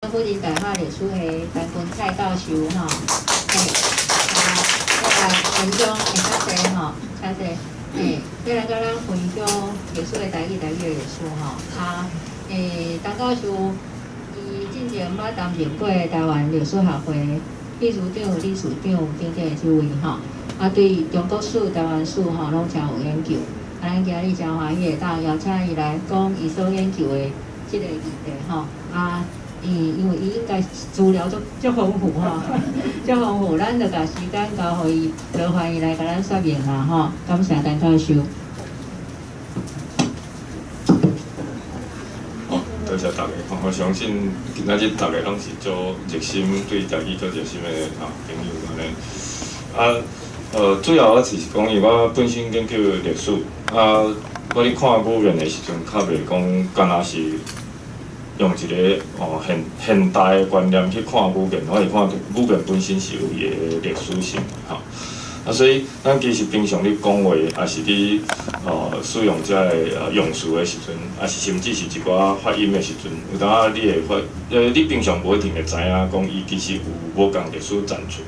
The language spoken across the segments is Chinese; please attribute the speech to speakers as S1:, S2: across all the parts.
S1: 辅仁大学历史系陈君蔡教授吼，文章会较侪吼，较侪，再来甲咱分享历史的台语的历史吼，陈教授伊之前捌担任过台湾历史学会秘书长、理事长等等的职位吼，对中国史、台湾史吼拢诚有研究。咱今日真欢喜会当邀请伊来讲伊所研究的即个议题吼，因为伊应该资料足丰富吼，足丰富，咱就甲时间交互伊，劳烦伊来甲咱说明啦吼，感谢陈教授。
S2: 多谢大家，我相信今仔日大家拢是足热心，对台语足热心的朋友安尼。主要我是讲，因为我本身研究历史，我咧看语言的时阵，较袂讲干那是用一个现代的观念去看语言，我是看语言本身是有伊的历史性吼。所以咱其实平常咧讲话，也是咧使用这个用词的时阵，也是甚至是一寡发音的时阵，有当你会你平常无一定会知影，讲伊其实有无共历史赞助。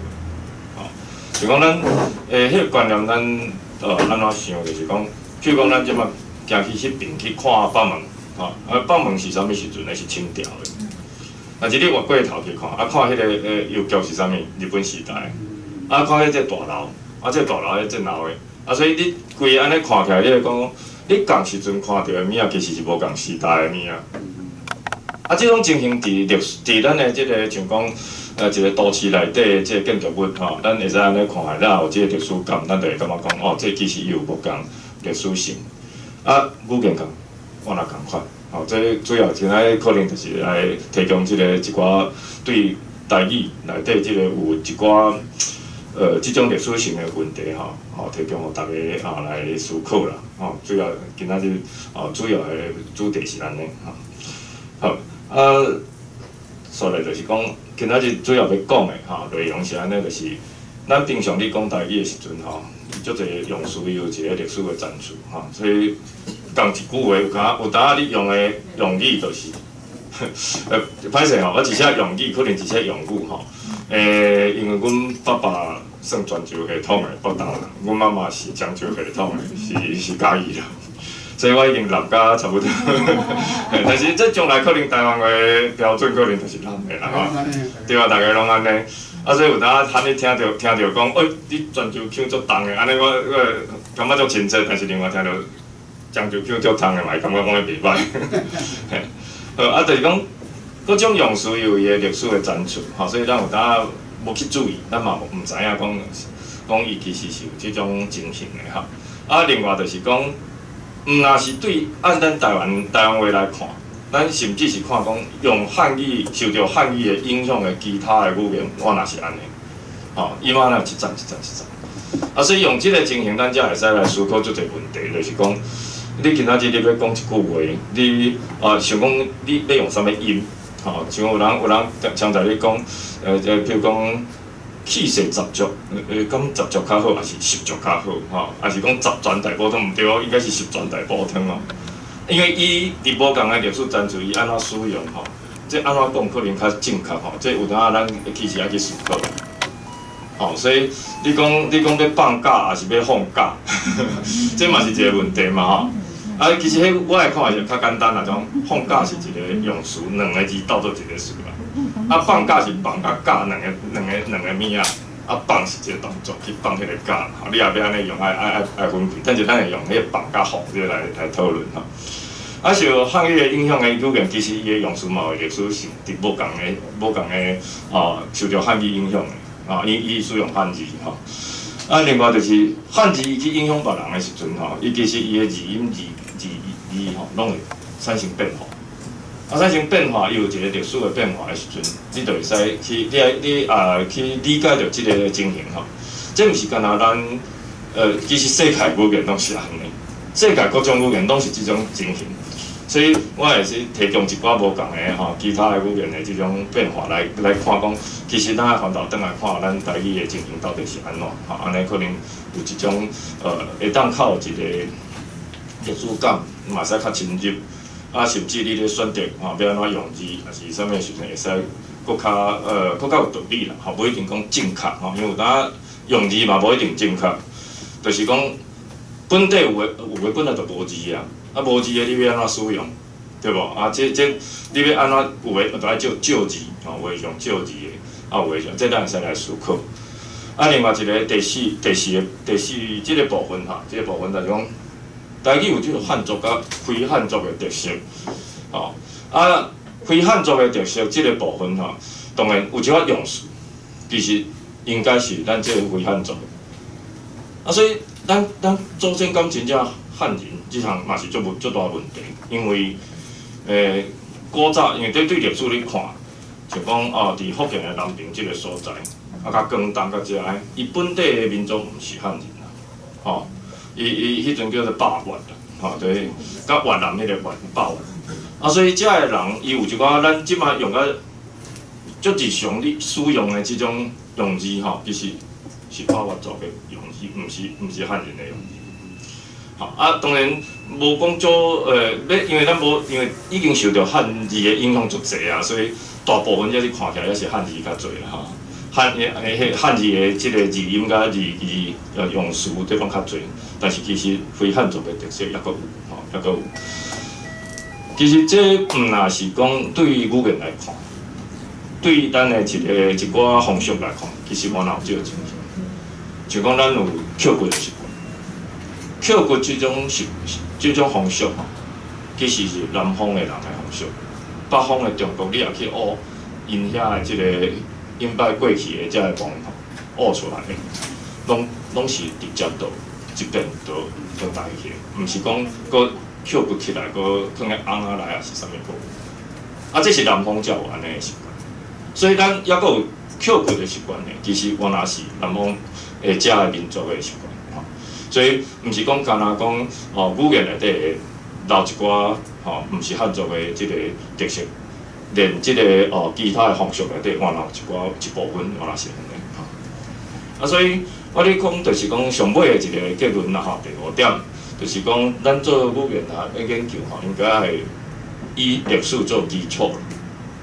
S2: 就讲咱迄个观念，咱安怎想，就是讲，譬如讲咱即马行去迄边去看北门，北门是啥物时阵？那是清朝的。但是你越过头去看，看迄个邮局是啥物？日本时代。看迄只大楼，这大楼迄正楼的，所以你规个安尼看起来，你会讲，你共时阵看到的物仔，其实是无共时代的物仔。即种情形伫咱的即个像讲。一个都市内底即个建筑物吼，咱会使安尼看，咱有即个历史感，咱就会感觉讲哦，这其实有无共历史性。语言共，我若共款，这主要今仔可能就是来提供即个一寡对台语内底即个有一寡即种历史性的问题提供互大家来思考啦。主要今仔日主要的主题是安尼好所以就是讲。今仔日主要要讲的内容是安尼，就是咱平常咧讲台语的时阵足侪用词有一个历史的赞助所以讲一句话有当你用的用语就是歹势我一些用语可能一些用语因为阮爸爸算泉州系统的北投人，阮妈妈是漳州系统的，是嘉义人。所以我已经立甲差不多，但是这将来可能台湾的标准可能就是咱的啦对啊，大家拢安尼，所以有当喊你听到讲，你泉州腔足重的，安尼我感觉足亲切，但是另外听到漳州腔足重的嘛，感觉讲袂歹。就是讲，各种用词有伊的历史的赞助，所以咱有当无去注意，咱嘛毋知影讲伊其实是有即种情形的另外就是讲。若是对按咱台湾话来看，咱甚至是看讲用汉语受到汉语的影响的其他的语言，我若是安尼，伊嘛若一站。所以用即个情形，咱才会使来思考足侪问题，就是讲，你今仔日你要讲一句话，你想讲你要用啥物音，像有人常在咧讲，譬如讲。气势十足，讲十足较好，还是十足较好？还是讲十全大补汤毋对应该是十全大补汤因为伊伫无共的历史赞助，伊安怎使用这安怎讲可能较正确这有当咱其实爱去思考所以你讲要放假，还是要放假？这嘛是一个问题嘛其实迄我来看是较简单种放假是一个用词，两个字斗做一个词放假是放甲假两个物放是一个动作去放迄个假你也要安尼用爱分开，但是咱会用迄个放甲放这来讨论受汉语的影响的语言，其实伊的用词嘛有历史性，伫无共的受到汉语影响的伊使用汉字另外就是汉字伊去影响别人的时阵伊其实伊的字音字拢会产生变化。产生变化，伊有一个历史的变化的时阵，你就会使去去理解到即个情形这毋是干那咱其实世界语言拢是安尼，世界各种语言拢是即种情形，所以我也是提供一寡无共的其他的语言的即种变化来看讲，其实咱翻头转来看咱台语的情形到底是安怎安尼可能有一种会当靠一个历史感，嘛使较深入。啊，甚至你咧选择吼要安怎用字，还是啥物时阵会使搁较有道理啦，吼，无一定讲正确吼，因为有当用字嘛无一定正确，就是讲本地有诶本来就无字啊，啊无字诶你要安怎使用，对无？啊，这你要安怎有诶就爱少字，吼，有诶用少字诶，啊有诶用，这咱会使来思考。啊，另外一个第四即个部分哈，即个部分就是讲，台语有即个汉族甲非汉族的特色，吼啊，非汉族的特色即个部分吼，当然有一寡用词，其实应该是咱即个非汉族的，啊，所以咱祖先敢真正汉人，即项嘛是足大问题，因为古早因为对历史你看，就讲哦，伫福建的南平即个所在。啊，甲广东甲遮个，伊本地的民族毋是汉人啦，吼，伊迄阵叫做霸越啦，吼，就是甲越南迄个越霸越。啊，所以遮个人，伊有一寡咱即马用个足日常你使用的即种用字吼，其实是霸越族的用字，毋是汉人的用字。吼啊，当然无讲做因为咱无因为已经受到汉字的影响足侪啊，所以大部分也是看起来也是汉字较侪啦，吼。汉字的即个字音甲字义用词地方较侪，但是其实非汉族的特色也阁有，吼，也阁有。其实这毋若是讲对于语言来看，对于咱的一寡风俗来看，其实我若有这个情形。就讲咱有扣骨的习惯，扣骨这种风俗吼，其实是南方的人的风俗，北方的中国你也去学因遐的即个。因摆过去的遮个文化学出来的，拢是直接到即边到台去，毋是讲搁扣骨起来，搁放个翁仔来，也是啥物个。啊，这是南方才有安尼的习惯，所以咱抑搁有扣骨的习惯呢。其实原来是南方遮个民族的习惯，吼。所以毋是讲干那讲哦，语言内底会留一寡吼，毋是汉族的即个特色。连即个其他的风俗内底，原来有一部分原来是安尼吼。啊，所以我咧讲，就是讲上尾的一个结论啦吼，第5点，就是讲咱做语言啊要研究吼，应该系以历史做基础，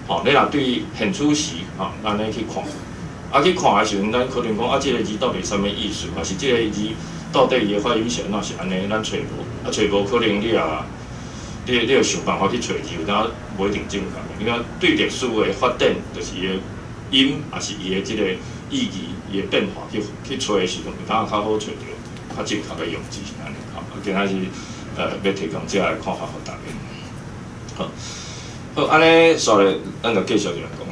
S2: 吼，你若对现处时吼安尼去看，啊去看的时阵，咱可能讲啊，即个字到底啥物意思，还是即个字到底伊的发音是安怎是安尼，咱揣无，啊揣无可能你要想办法去找字，有当无一定正确。因为对历史的发展，就是伊的音，也是伊的即个意义、伊的变化去找的时阵，有当较好找到较正确的用字是安尼。好，今仔日要提供这个看法给大家。好，安尼煞咧，咱就继续来讲。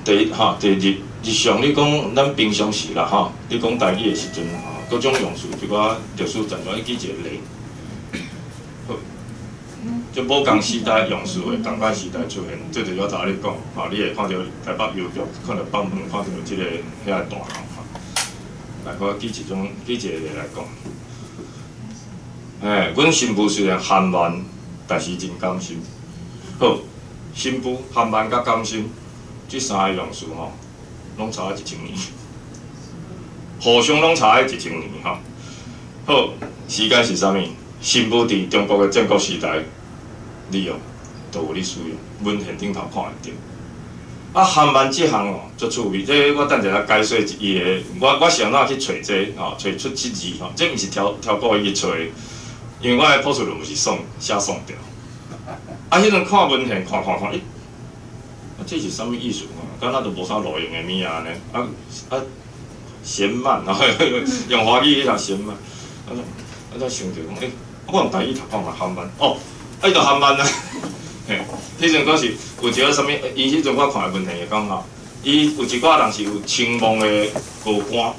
S2: 第一哈，第日常你讲咱平常时啦哈，你讲台语的时阵，各种用词，一寡历史简单举一个例。就无共时代用词的同款时代出现，这就是我昨日讲，吼，你会看到台北邮局，看到北门，看到即个遐个大楼，吼。来，我举一个例来讲。阮新妇虽然含慢，但是真甘心。好，新妇含慢甲甘心，这三个用词吼，拢差了1000年，互相拢差了1000年，吼。好，时间是啥物？新妇伫中国的建国时代。利用都有咧使用，文献顶头看会到。啊，含慢即项哦，足趣味。这我等下来解说伊个，我是安怎去找这吼，找出即字吼，这毋是挑故意去找，因为我的朴素论文是写爽掉。啊，迄阵看文献看，咦，这是啥物意思？敢若都无啥路用的物啊呢？嫌慢，然后用华语迄条嫌慢，才想着讲，我用台语读看嘛含慢哦。伊就含慢啊，嘿，迄阵嗰是有一个啥物，伊迄阵我看的文献会讲吼，伊有一寡人是有青梦的高官，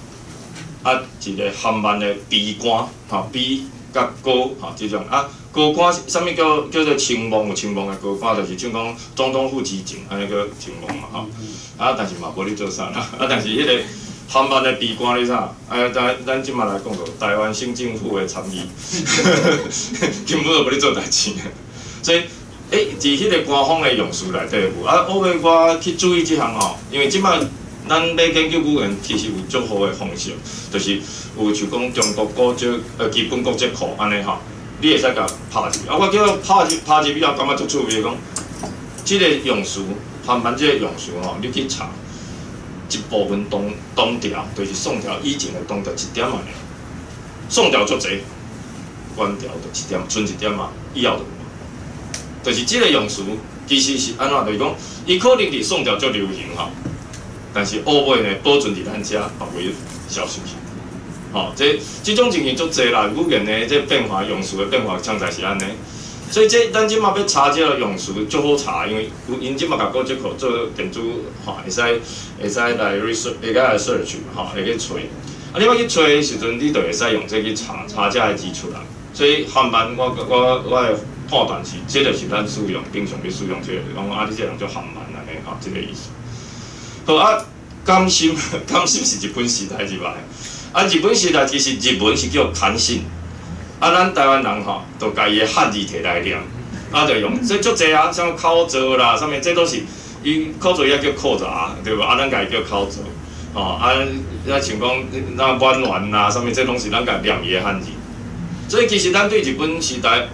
S2: 啊，一个含慢的卑官，吼卑甲高，吼即种啊，高官啥物叫做青梦？有青梦的高官，就是像讲总统府之前安尼叫青梦嘛，吼，啊，但是嘛无咧做啥啦，啊，但是迄个。含慢的闭关咧啥？咱即马来讲到台湾新政府的参与，根本就无咧做代志。所以，伫迄个官方的用词内底有啊，我去注意即项吼，因为即马咱要研究语言，其实有足好的方式，就是有像讲中国国籍基本国籍库安尼吼，你会使甲拍入。啊，我叫拍入以后，感觉足趣味，讲，即个用词，韩版即个用词吼，你去查，一部分东调，就是宋朝以前的东调1点仔尔，宋调足侪，元调就1点，剩1点仔，以后就无。就是即个用词，其实是安怎？就是讲，伊可能伫宋朝足流行吼，但是后尾呢，保存伫咱遮，别位消失去。吼，即种情形足侪啦，语言的这变化、用词的变化，常在是安尼。所以咱即马要查这个用词足好查，因为因即马甲国际课做电子吼，会使来 research， 会来 search 吼，会去找。啊，你要去找的时阵，你就会使用这去查这个字出来。所以韩版我的判断是，这就是咱使用平常咧使用这个，讲啊，你这人叫韩版安尼吼，这个意思。好啊，甘心是日本时代入来。啊，日本时代其实日文是叫砍心，啊，咱台湾人吼，就家己的汉字摕来念，啊，就用这足侪啊，像口罩啦，啥物，这都是伊口罩也叫口罩，对吧？啊，咱家己叫口罩，吼，啊，像讲那暖暖啦，啥物，这拢是咱家念伊的汉字。所以其实咱对日本时代学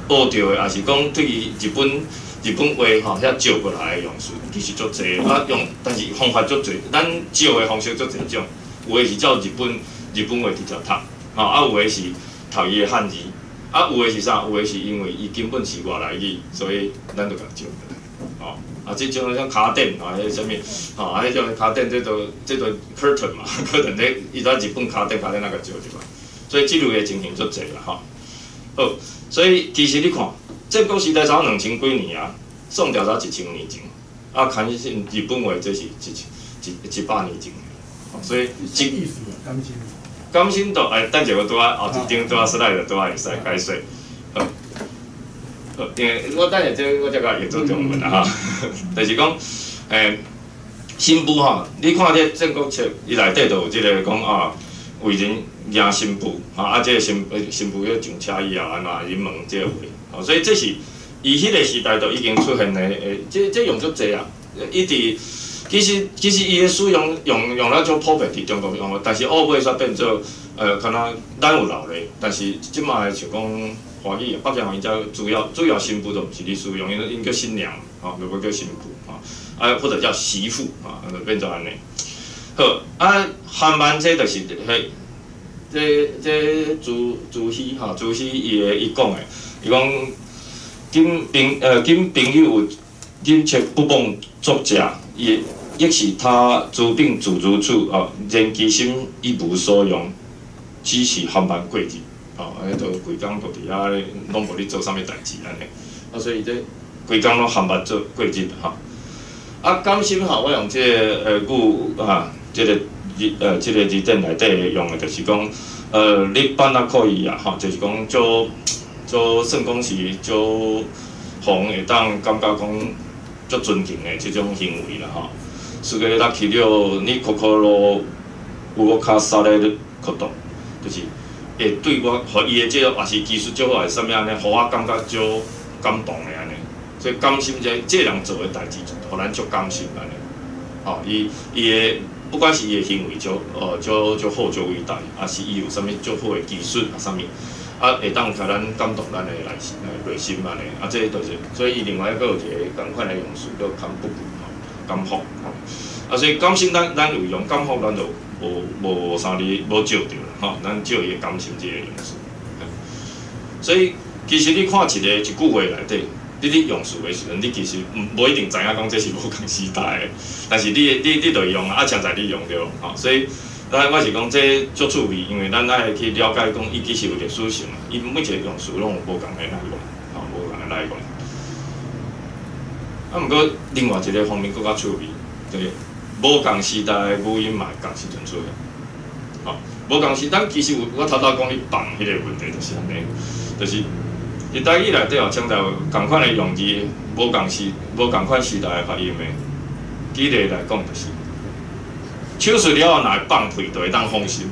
S2: 到的，也是讲对于日本话吼遐招过来的用词，其实足侪啊用，但是方法足侪，咱招的方式足侪种。有诶是照日本话直接读，吼啊有诶是读伊诶汉字，啊有诶是啥？有诶是因为伊根本是外来语，所以咱就甲招过来，吼啊即种像卡垫啊，迄啥物，吼啊迄种卡垫，这都 curtain 嘛，curtain 咧伊在日本卡垫那个招入来，所以即类诶情形足侪啦，吼。好，所以其实你看，战国时代才2000几年啊，宋朝才1000年前，啊看起日本话这是100年前。所以，
S3: 意思甘心。
S2: 甘心就等者我拄仔后一张拄仔 slide 拄仔会使解说。好，因为我等下我才甲译做中文啊哈。就是讲，新妇吼，你看这战国册，伊内底就有即个讲啊，为人迎新妇，啊，即个新妇要上车以后安怎人问即个话，哦，所以这是伊迄个时代就已经出现的，这用足济啊，一直。其实伊的使用了足普遍伫中国用，但是后尾煞变做可能咱有留咧，但是即卖像讲华语、北京话因遮主要新妇都毋是咧使用，因叫新娘，吼，就要叫新妇，吼，啊或者叫媳妇，啊，就变做安尼。好，啊韩版这就是这朱熹吼，朱熹伊讲诶，伊讲今朋友今切不忘作者也。亦是他诸病主如处然其心亦无所用，只是韩版过日，迄都规工都伫遐拢无咧做啥物代志安尼，啊，所以这规工拢韩版做过日啊，甘心我用这个语这个字典内底用的，就是讲你办啊可以啊，就是讲做算讲是做互会当感觉讲足尊敬的这种行为啦，是个咱去了你可路有我较沙咧角度，就是会对我，互伊的这个也是技术足好，啥物安尼，互我感觉足感动的安尼。所以甘心这人做的代志，互咱足甘心安尼。吼，伊的不管是伊的行为足好足伟大，还是伊有啥物足好的技术啊啥物，啊会当甲咱感动咱的内心安尼。啊，这就是所以伊另外佫有一个共款的用词叫堪不顾。甘福，啊，所以甘心咱有用，甘福咱就无啥哩无照着啦，咱照伊甘心这个用词。所以其实你看一句话内底，你咧用词的时阵，你其实无一定知影讲这是无共时代的，但是你就用啊，常在你用着，所以我是讲这足趣味，因为咱爱去了解讲伊其实有历史性，伊每一个用词拢有无共的来源，无共的来源。啊，毋过另外一个方面更较趣味，就是无共时代的语音嘛会同时阵出现。无共时，咱其实我头讲你放迄个问题就是安尼，就是伫台语内底强调共款的用字，无共款时代的发音的。举例来讲就是，手术了后若会放屁，就会当放心。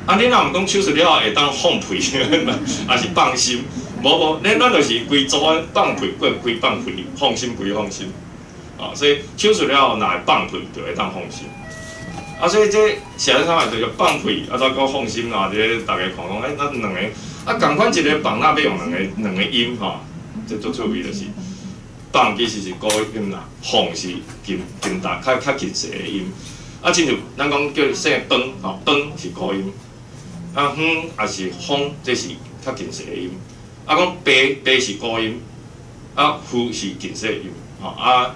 S2: 啊，你若毋讲手术了后会当放屁，也是放心。无，咱就是规组的放屁归放屁，放心归放心，所以手术了后，若会放屁就会当放心。所以这写在上面就叫放屁，再讲放心这大家看讲，咱两个啊，共款一个放那要用两个音吼，这最趣味就是放其实是高音啦，放是金大较近细的音。啊，亲像咱讲叫说饭吼，饭是高音，啊也是风，这是较近细的音。啊，讲白是高音，啊夫是近细音，吼啊，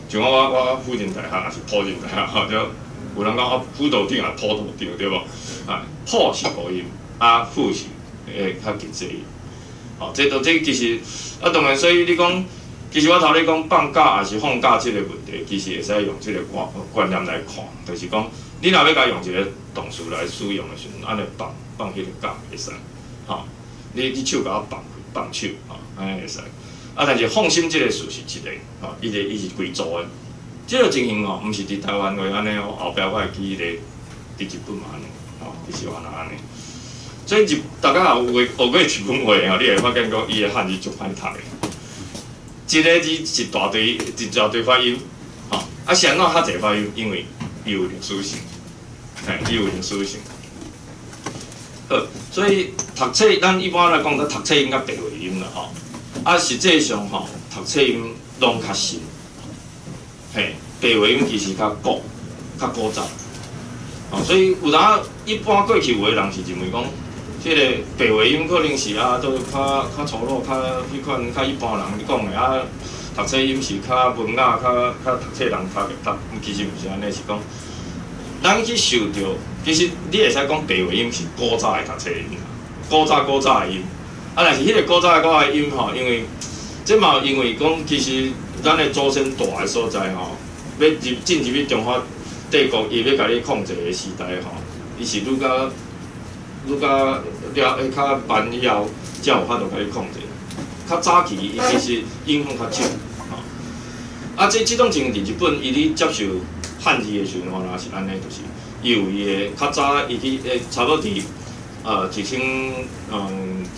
S2: 像我辅仁大学也是普仁大学，吼就有人讲辅导长也普导长对无？啊，普是高音，啊夫是较近细音。吼，这其实啊，当然，所以你讲，其实我头咧讲放假还是放假即个问题，其实会使用即个观念来看，就是讲，你若要甲用一个动词来使用的时阵，安尼放迄个假会使，吼，你手甲我放手，吼，安尼会使。啊，但是放心即个事是一个，吼，伊是规组的。即个情形吼，毋是伫台湾话安尼哦，后壁我会记迄个伫日本嘛安尼，吼，其实原来安尼。所以大家也有学过日本话吼，你会发现讲伊的汉字足歹读的。一个字一大堆发音，吼，啊，谁哪较侪发音？因为伊有历史性，伊有历史性。好，所以读册咱一般来讲，咱读册音甲白话音啦，吼。啊，实际上吼，读册音拢较新，嘿，白话音其实较古早。吼，所以有当一般过去有的人是认为讲，即个白话音可能是都较粗鲁、较迄款较一般人讲的啊，读册音是较文雅、较读册人读，其实毋是安尼，是讲咱去受到，其实你会使讲白话音是古早的读册音，古早的音。啊，但是迄个古早的音吼，因为这嘛因为讲，其实咱的祖先大的所在吼，要进入去中华帝国，伊要甲你控制的时代吼，伊是愈较较慢以后，才有法度甲你控制。较早期伊其实影响较少吼。啊，即种情形伫日本，伊咧接受汉字的时阵，原来是安尼，就是伊有伊的较早伊去差不多伫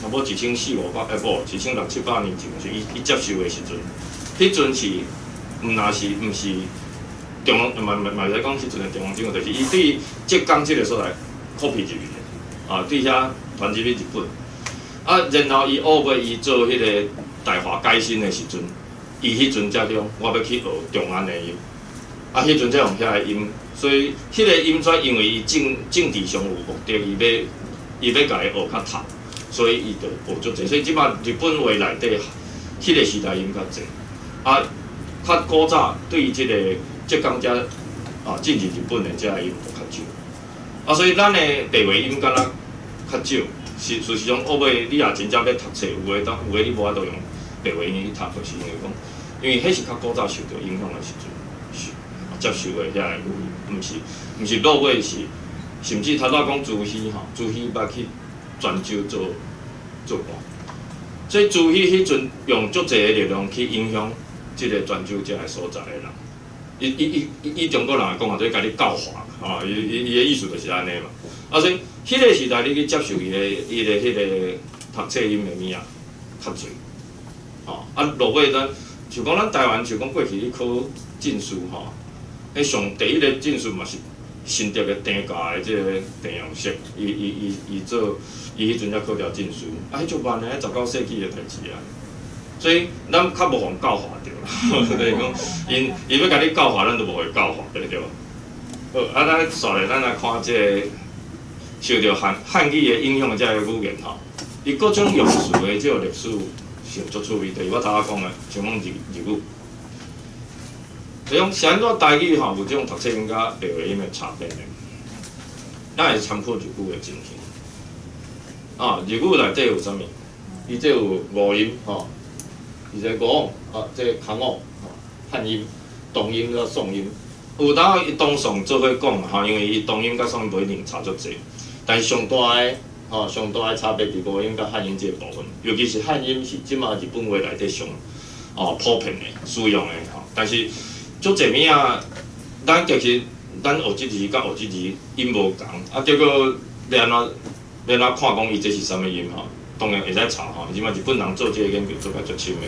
S2: 差不多1400、1600年前是伊接受的时阵，迄阵是毋是中央，嘛是讲迄阵的中央政府，就是伊对浙江即个所在 copy 入去的，啊，对遐传入去日本，啊，然后伊学尾伊做迄个大化改新的时阵，伊迄阵才讲我要去学中安的音，啊，迄阵才用遐个音，所以迄个音则因为伊政治上有目的，伊要甲伊学较透。所以伊就学足济，所以即摆日本话内底，迄个时代音较济。啊，较古早对于即个浙江遮进入日本的遮音就较少。啊，所以咱的白话音敢若较少。事实上，学尾你也真正要读册，有诶你无法度用白话音去读，就是因为讲，因为迄是较古早受到影响的时阵，接受的遐个语言，毋是落尾是，甚至头仔讲朱熹吼，朱熹捌去泉州做官，所以朱熹迄阵用足济个力量去影响即个泉州遮个所在个人。以中国人来讲，或者甲你教化，吼，伊个意思就是安尼嘛。啊，所以迄个时代你去接受伊个迄个读册音的物啊，较侪，吼。啊，落尾咱像讲咱台湾，像讲过去你考进士吼，迄上第一个进士嘛是新竹个丁家的即个丁阳锡，伊做，伊迄阵才考了进士，啊，迄足慢诶，19世纪诶代志啊。所以咱较无互教化着啦，就是讲，因要甲你教化，咱都无会教化，对不对？好，啊，咱续来，咱来看即个受到汉语的影响的即个语言吼，伊各种用词的即个历史是足趣味，就是我头仔讲的，像讲日语。像是安怎台语吼有即种读册音甲白话音的差别呢？咱会参考日语的情形。啊，日语内底有啥物？伊这有五音吼。伊个五即个空五汉音、同音甲宋音，有当伊同宋做伙讲吼，因为伊同音甲宋音无一定差足济，但是上大个差别伫五音甲汉音这个部分，尤其是汉音是即马日本话内底上普遍的使用的吼，但是足济物啊，咱其实咱学即字甲学即字音无共，啊结果要安怎看讲伊这是啥物音吼？当然会使查吼，即马日本人做即个研究做甲足深的，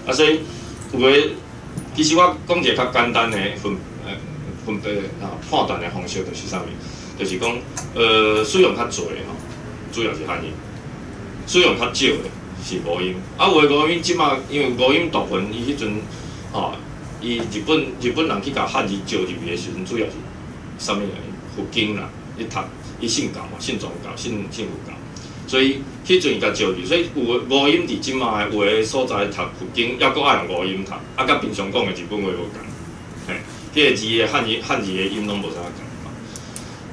S2: 啊所以有诶，其实我讲一个较简单的分别判断的方式就是啥物，就是讲使用较侪吼，主要是汉音，使用较少的是五音，啊有的五音即马因为五音读本伊迄阵吼，伊日本人去甲汉字招入去的时阵，主要是啥物啊？佛经啦，伊读伊信教嘛，信宗教，信佛教，所以迄阵伊甲招入，所以有的五音伫即马有的所在读佛经，抑搁爱用五音读，啊，甲平常讲的日本话无共，嘿，迄个字的汉字的音拢无啥共。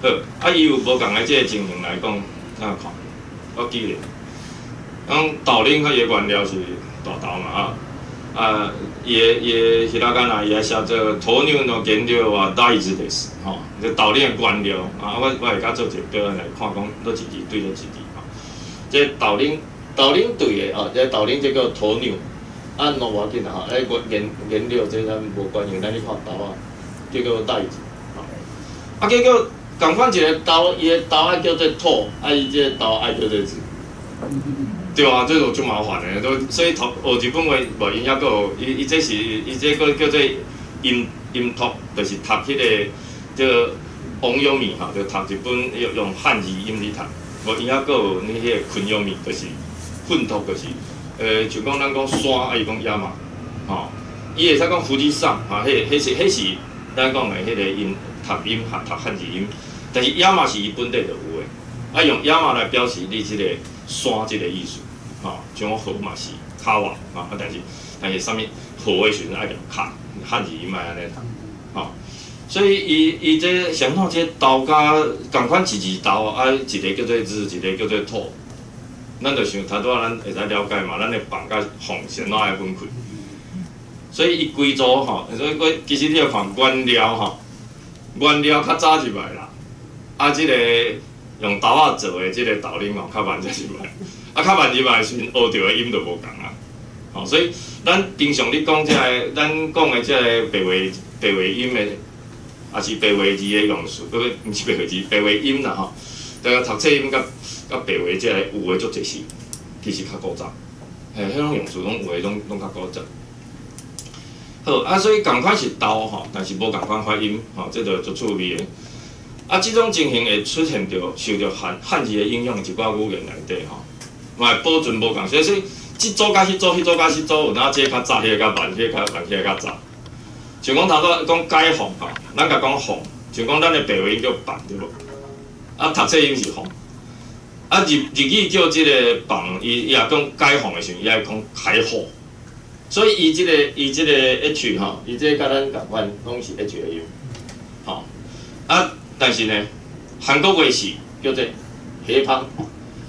S2: 好，啊，伊有无共的即个情形来讲，怎看？我记咧，讲豆奶它伊的原料是大豆嘛啊，伊的希腊干啊，伊来写做鸵鸟の原料は大豆です，吼，这豆奶的原料啊，我会甲做一个表来看讲，倒一字对倒一字吼。这豆奶对的哦，这豆奶这叫鸵鸟，啊，无要紧啦吼，原料这咱无关系，咱去看豆啊，这叫大豆，吼，啊，结果。共款一个豆，伊个豆爱叫做土，啊伊即个豆爱叫做字，对啊，这就足麻烦诶。所以学日本话无因，抑个有伊这个叫做音读，就是读迄个叫王阳明吼，就读日本用汉字音去读。无因抑个有你迄个昆阳明，就是混读，就是就讲咱讲山，啊伊讲亚马，吼，伊会使讲富士山，啊，迄是咱讲诶迄个音读音读汉字音。但是亚马是伊本地就有诶，啊用亚马来表示你即个山即个意思，吼，像河嘛是卡瓦啊，但是啥物河诶时阵爱用卡，汉字伊莫安尼读，吼，所以伊这上头这豆甲共款一字豆，啊一个叫做字，一个叫做土，咱就想头拄仔咱会使了解嘛，咱的放甲放先哪会分开，所以伊规组吼，所以其实你要看原料吼，原料较早入来啦。啊，即个用豆仔做的即个豆奶吼，较慢才入来。啊，较慢入来时阵，学到的音就无共啊。吼，所以咱平常你讲即个，咱讲的即个白话音的，也是白话字的用词，毋是白话字，白话音啦吼。但读册音甲白话即个有诶足侪是，其实较古早。嘿，迄种用词拢有诶，拢较古早。好啊，所以共款是豆吼，但是无共款发音吼，这就足趣味诶。啊，即种情形会出现着受着汉字的影响，一寡语言内底吼，嘛会保存无共，所以即组甲迄组，迄组甲迄组，有哪这个较早，迄个较慢，迄个较慢，迄个较早。像讲头拄讲解放吼，咱甲讲放，像讲咱的白话音叫放对无？啊，读册音是放。啊，日语叫即个放，伊也讲解放的时阵，伊爱讲开放。所以伊即个 H 吼，伊即个甲咱共款，拢是 H 的音，吼啊。但是呢，韩国话是叫做黑芳，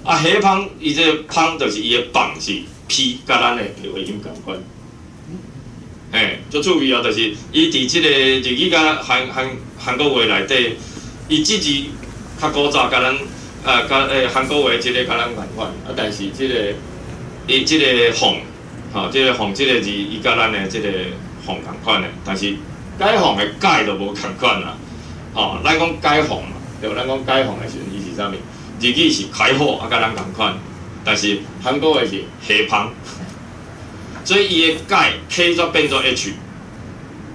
S2: 啊黑芳伊这个芳就是伊的放是 P， 甲咱的白话音共款，嘿，足趣味啊！就是伊伫即个日语甲韩国话内底，伊即字较古早，甲咱韩国话即个甲咱共款，啊但是即个伊即个放，吼即个放即个字，伊甲咱的即个放共款的，但是解放的解就无共款啦。吼，咱讲解放嘛，对，咱讲解放的时阵，伊是啥物？日语是开放，啊，甲咱共款，但是韩国话是开放，所以伊的解 K 则变做 H。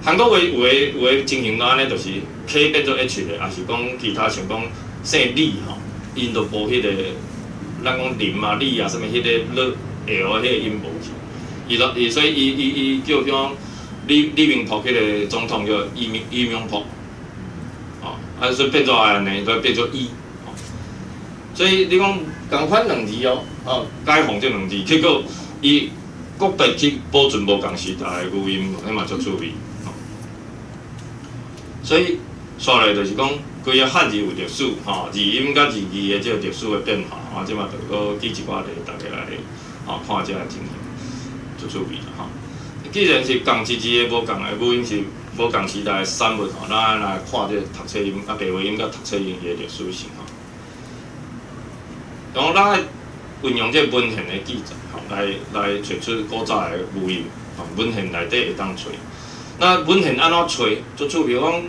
S2: 韩国话有诶情形安尼，就是 K 变做 H 的，也是讲其他像讲姓李吼，因都无迄个，咱讲林啊、李啊，什物迄个L 迄个音无去，所以伊叫像李明博迄个总统叫伊明博。啊，所以变做安尼，所以变做伊，所以你讲共款两字哦，解放这两字，结果伊国别去保存无共时代的语音，迄嘛足趣味。所以说来就是讲，规个汉字有历史，吼，字音甲字义的这个历史的变化，啊，即嘛就搁举一寡例，大家来看这个情形，足趣味啦，吼。既然是共一字的无共的语音是。无共时代的产物吼，咱来看这读册音啊，白话音甲读册音伊的历史性吼。然后咱爱运用这文献的记载吼，来找出古早的语音吼，文献内底会当找。那文献安怎找？足趣味讲，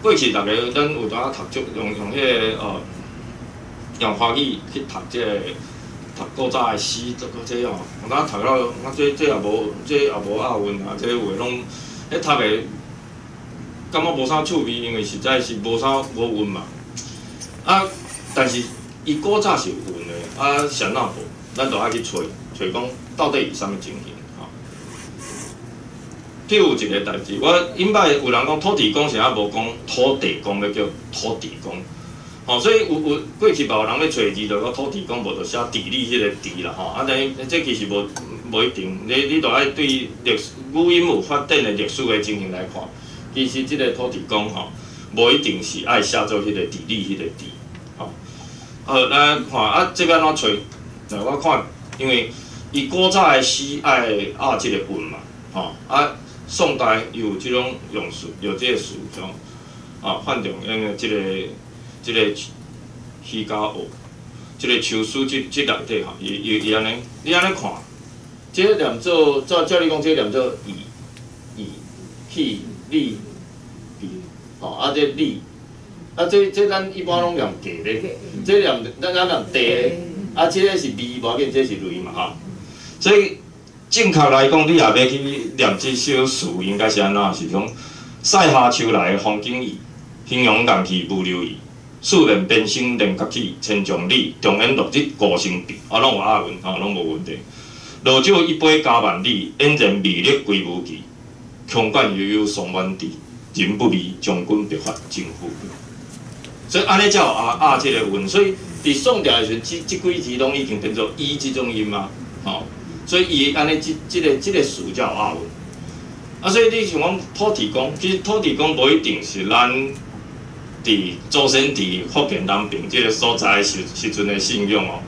S2: 过去大家咱有当读用迄个用华语去读这个读古早的诗，这吼，有当读到这也无押韵啊，这话拢迄读的。感觉无啥趣味，因为实在是无韵嘛。啊，但是伊古早是有韵的，啊，谁那无？咱就爱去找讲到底是啥物情形吼。第有一个代志，我因摆有人讲土地公是还无讲土地公，要叫土地公。吼、所以有过去嘛有人要找字，就讲土地公，无就写地理迄个地啦吼。啊，但这其实无一定，你就爱对语音有发展的历史的情形来看，其实即个土地公吼，无一定是爱写做迄个地理迄个地。吼、来看啊，这要安怎找？我看，因为伊古早的诗爱押即个韵嘛，吼、啊，宋代又有即种用词，有即个词种，反正即个虚假学，即个秋书即内底吼，伊安尼，你安尼看，即个念做照你讲，即个念做义、气、利、弊，吼，啊，这利，啊，这咱一般拢念价咧，这念咱念地，啊，即个是利，无要紧，这是雷嘛，吼，所以正确来讲，你也要去念即首诗，应该是安怎？是讲塞下秋来风景异，形容人气无留意。四面边声连角起，千丈里，中原落日孤星比。拢有押韵，拢无问题。落酒一杯加万里，俨然魅力归无期。强冠悠悠双万地，人不离将军别发真富贵。所以安尼才有押即个韵。所以伫宋朝的时阵，即几字拢已经变做伊即种音嘛，吼。所以伊安尼即个词才有押韵。啊，所以你像讲土地公，其实土地公无一定是咱。伫祖先伫福建南平即个所在时阵的信仰哦，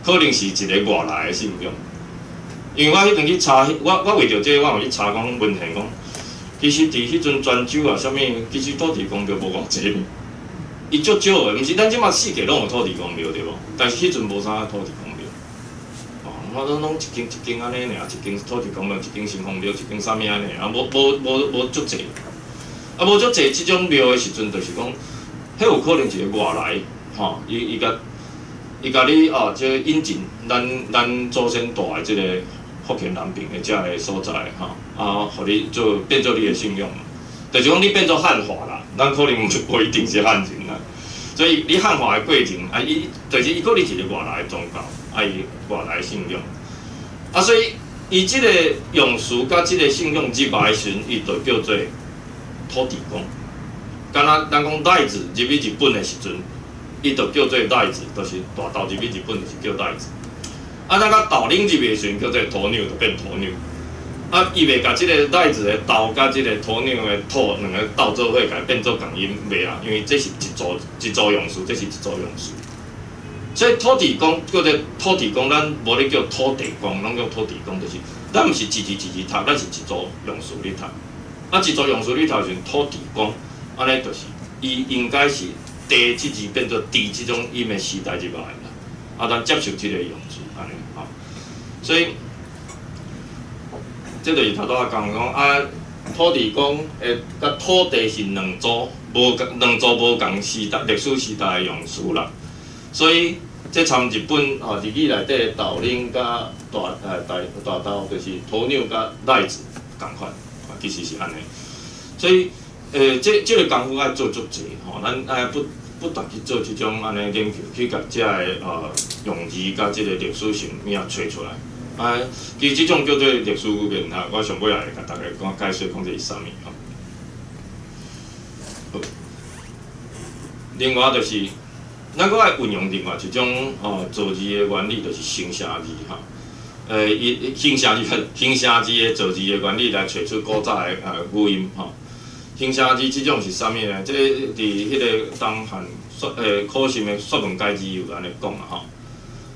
S2: 可能是一个外来的信仰。因为我迄阵去查，我为着这个，我有去查讲文献讲，其实伫迄阵泉州啊，啥物，其实土地公庙无偌济，伊足少的，毋是咱即马世界拢有土地公庙对无？但是迄阵无啥土地公庙，我拢一间安尼尔，一间土地公庙，一间神风庙，一间啥物安尼，无足济。啊，无足济即种庙的时阵，就是讲，迄有可能是个外来，吼，伊甲你即引进咱祖先住的即个福建南平的遮个所在，吼，互你做变做你的信仰，就是讲你变做汉化啦，咱可能无一定是汉人啦，所以你汉化的过程，就是伊可能是个外来的宗教，伊外来的信仰，所以伊即个用词甲即个信仰入来的时阵，伊就叫做。土地公，敢若咱讲赖子入去日本的时阵，伊就叫做赖子，就是大豆入去日本就是叫赖子。咱甲豆奶入去的时阵叫做土牛，就变土牛。伊袂甲即个赖子的豆甲即个土牛的土两个斗做伙，甲变做共音袂啊，因为这是一组用词，这是一组用词。所以土地公叫做土地公，咱无咧叫土地公，拢叫土地公，就是咱毋是一字读，咱是一组用词咧读。一组用词里头就是土地公，安尼就是伊应该是地即字变做地即种音的时代入来啦。咱接受即个用词安尼吼。所以，这就是头拄仔讲土地公甲土地是两组无共时代历史时代的用词啦。所以，这参日本日语内底豆奶甲大豆就是土牛甲赖子共款。其实是安尼，所以这个功夫爱做足济吼，咱爱不断去做即种安尼研究，去甲遮个用字甲即个历史性物仔找出来。其实即种叫做历史语言我上尾也会甲大家讲解说讲这是啥物吼。另外就是，咱搁爱运用另外一种造字的原理，就是形声字吼。形声字的造字的原理来找出古早的语音吼。形声字即种是啥物呢？这伫迄个东汉考试的说文解字有安尼讲啊吼。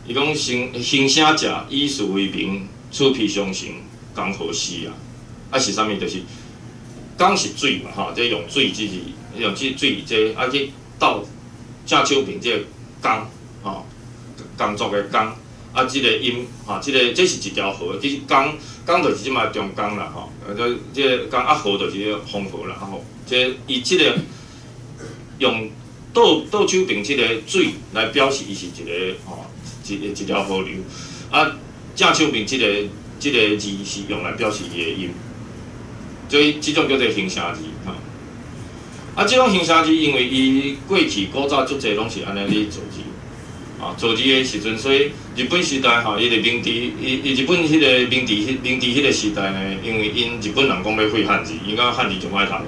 S2: 伊讲形声者，以事为名，此皮相承，刚好诗啊。是啥物？就是刚是水嘛吼，这用水即是用水去去斗正手边这个刚吼，工作的工。即个音这是一条河，其实江就是即卖中江啦吼，即个江河就是黄河啦吼。伊即个用倒手边即个水来表示伊是一个一条河流，正手边即个字是用来表示伊的音，所以即种叫做形声字吼。即种形声字，因为伊过去古早足济拢是安尼咧造字。造字的时阵，所以日本时代伊个明治，日本迄个明治迄个时代呢，因为日本人讲要废汉字，因讲汉字就歹读的。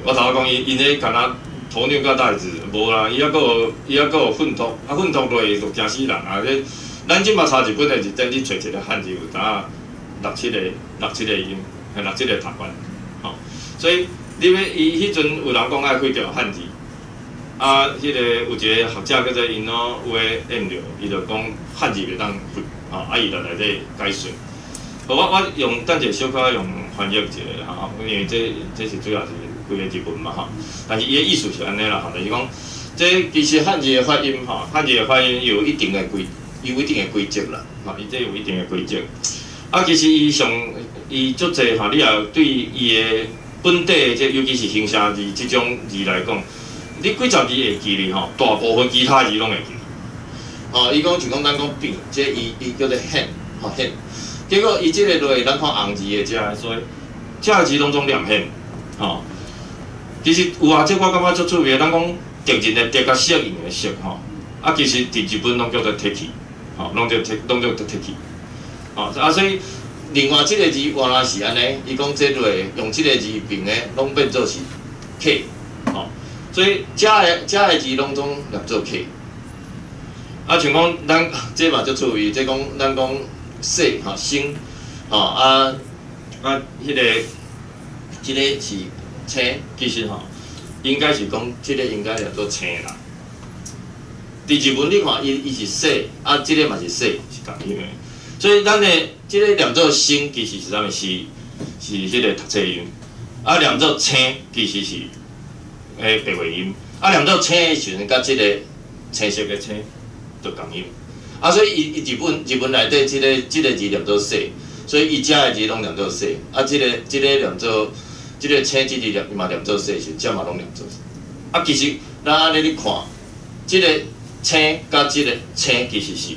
S2: 我头讲因咧干那鸵鸟甲带字，无啦，伊还佫有粪土，粪土落就惊死人啊！咱即马查日本的字典，你找一个汉字有呾6、7个音，6、7个读法，所以你要伊迄阵有人讲爱废掉汉字。迄个有一个学者叫做因喏有诶研究，伊就讲汉字袂当废，伊就内底解说。我用等者小可用翻译一下因为这是主要是规个日文嘛但是伊诶意思是安尼啦就是讲，这其实汉字诶发音汉字诶发音有一定诶规则啦伊这有一定诶规则。其实伊足济你也对伊诶本地诶尤其是形声字即种字来讲。你几十字会记哩大部分其他字拢会记。伊讲就讲咱讲变，这伊叫做显显。结果伊即个落，咱看红字的遮字拢总念显其实有这我感觉足趣味。咱讲敌人的敌甲适应的适其实伫日本拢叫做 take 拢叫 take 所以另外即个字原来是安尼，伊讲这落用即个字变的，拢变做是 k 所以遮个字拢总念做 K， 像讲咱这嘛足趣味，这讲咱讲说生迄个是青，其实应该是讲这个应该念做青啦。伫日文你看伊是说，这个嘛是说，是共音的。所以咱的这个念做生，其实是啥物？是迄个读册音。念做青，其实是。白话音，念做青的时阵，甲即个青色的青就共音。所以日本内底即个字念做说，所以伊遮的字拢念做说。即个念做即个青字字嘛念做说，是遮嘛拢念做说。其实咱安尼你看，即个青甲即个青其实是